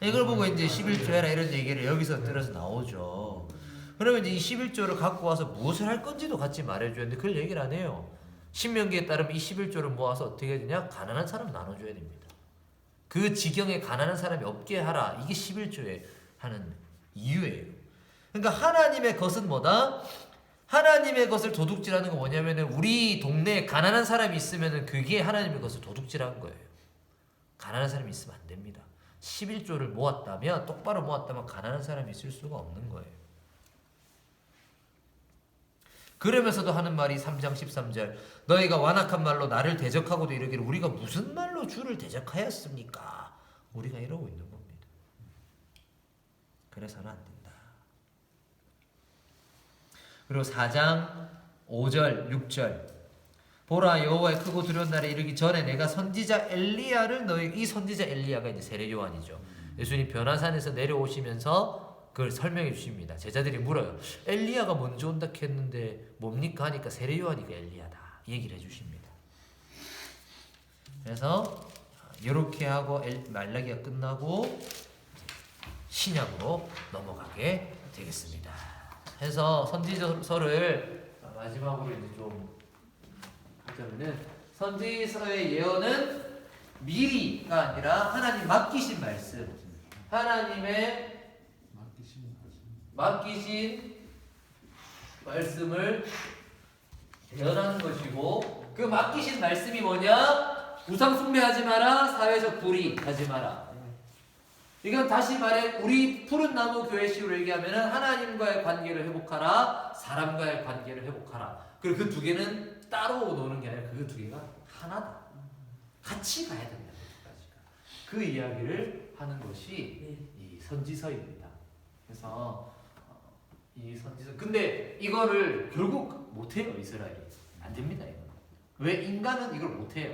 이걸 보고 이제 11조 해라 이런 얘기를 여기서 들어서 나오죠. 그러면 이제 이 11조를 갖고 와서 무엇을 할 건지도 같이 말해줘야 되는데 그걸 얘기를 안 해요. 신명기에 따르면 이 11조를 모아서 어떻게 해야 되냐? 가난한 사람 나눠줘야 됩니다. 그 지경에 가난한 사람이 없게 하라. 이게 11조에 하는 이유예요. 그러니까 하나님의 것은 뭐다? 하나님의 것을 도둑질하는 건 뭐냐면은 우리 동네에 가난한 사람이 있으면은 그게 하나님의 것을 도둑질한 거예요. 가난한 사람이 있으면 안 됩니다. 11조를 모았다면 똑바로 모았다면 가난한 사람이 있을 수가 없는 거예요. 그러면서도 하는 말이 3장 13절 너희가 완악한 말로 나를 대적하고도 이르기를 우리가 무슨 말로 주를 대적하였습니까? 우리가 이러고 있는 겁니다. 그래서는 안 된다. 그리고 4장 5절 6절 보라 여호와의 크고 두려운 날에 이르기 전에 내가 선지자 엘리야를 이 선지자 엘리야가 이제 세례 요한이죠. 예수님 변화산에서 내려오시면서 그걸 설명해 주십니다. 제자들이 물어요. 엘리야가 먼저 온다 했는데 뭡니까 하니까 세례 요한이가 엘리야다 얘기를 해주십니다. 그래서 이렇게 하고 말라기가 끝나고 신약으로 넘어가게 되겠습니다. 해서 선지서를 마지막으로 이제 좀 하자면은 선지서의 예언은 미리가 아니라 하나님 맡기신 말씀, 하나님의 맡기신 말씀을 예언하는 것이고 그 맡기신 말씀이 뭐냐? 우상 숭배하지 마라, 사회적 불이하지 마라. 이건 다시 말해 우리 푸른 나무 교회식으로 얘기하면은 하나님과의 관계를 회복하라, 사람과의 관계를 회복하라. 그리고 그 두 개는 따로 노는 게 아니라 그 두 개가 하나다. 같이 가야 된다. 그 이야기를 하는 것이 이 선지서입니다. 그래서 이 선지서 근데 이거를 결국 못해요. 이스라엘이 안 됩니다. 이거 왜 인간은 이걸 못해요.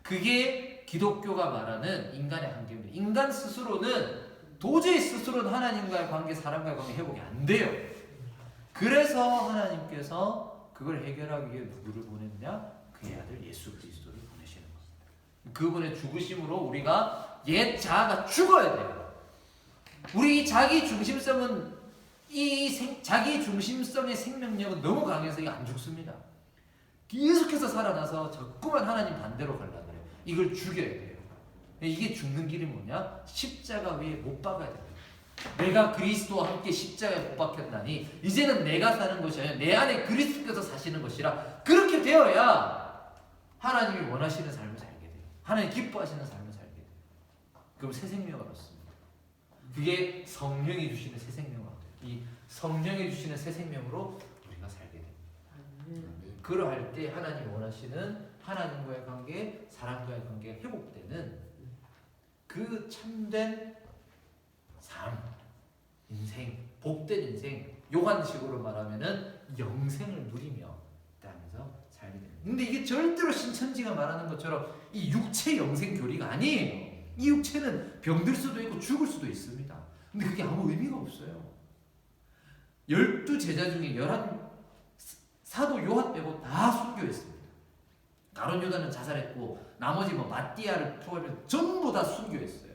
그게 기독교가 말하는 인간의 한계입니다. 인간 스스로는 도저히 스스로는 하나님과의 관계, 사람과의 관계 회복이 안 돼요. 그래서 하나님께서 그걸 해결하기 위해 누구를 보냈냐? 그의 아들 예수 그리스도를 보내시는 겁니다. 그분의 죽으심으로 우리가 옛 자아가 죽어야 돼요. 우리 자기 중심성은 자기 중심성의 생명력은 너무 강해서 이게 안 죽습니다. 계속해서 살아나서 자꾸만 하나님 반대로 가려고 해요. 이걸 죽여야 돼요. 이게 죽는 길이 뭐냐? 십자가 위에 못 박아야 돼요. 내가 그리스도와 함께 십자가에 못 박혔다니 이제는 내가 사는 것이 아니라 내 안에 그리스도께서 사시는 것이라 그렇게 되어야 하나님이 원하시는 삶을 살게 돼요. 하나님 기뻐하시는 삶을 살게 돼요. 그럼 새 생명을 얻습니다. 그게 성령이 주시는 새 생명을 얻어요. 이 성령이 주시는 새 생명으로 우리가 살게 됩니다. 그러할 때 하나님이 원하시는 하나님과의 관계, 사람과의 관계가 회복되는 그 참된 삶, 인생, 복된 인생, 요한식으로 말하면은 영생을 누리며 땅에서 살게 됩니다. 근데 이게 절대로 신천지가 말하는 것처럼 이 육체 영생 교리가 아니에요. 이 육체는 병들 수도 있고 죽을 수도 있습니다. 근데 그게 아무 의미가 없어요. 12제자 중에 11 사도 요한 빼고 다 순교했습니다. 가룟 유다는 자살했고 나머지 뭐 마띠아를 포함해서 전부 다 순교했어요.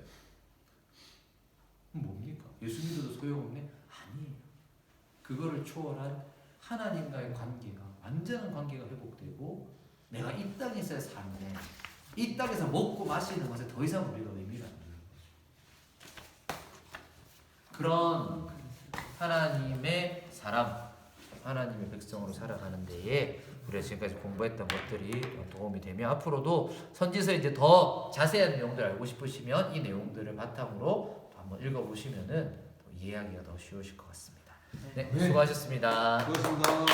뭡니까? 예수 믿어도 소용없네? 아니에요. 그거를 초월한 하나님과의 관계가 완전한 관계가 회복되고 내가 이 땅에서의 삶에 이 땅에서 먹고 마시는 것에 더 이상 우리가 의미가 안 있는 거죠. 그런 하나님의 사람, 하나님의 백성으로 살아가는 데에 우리가 지금까지 공부했던 것들이 도움이 되며 앞으로도 선지서에 이제 더 자세한 내용들 알고 싶으시면 이 내용들을 바탕으로 한번 읽어보시면은 이해하기가 더 쉬우실 것 같습니다. 네, 수고하셨습니다. 고맙습니다.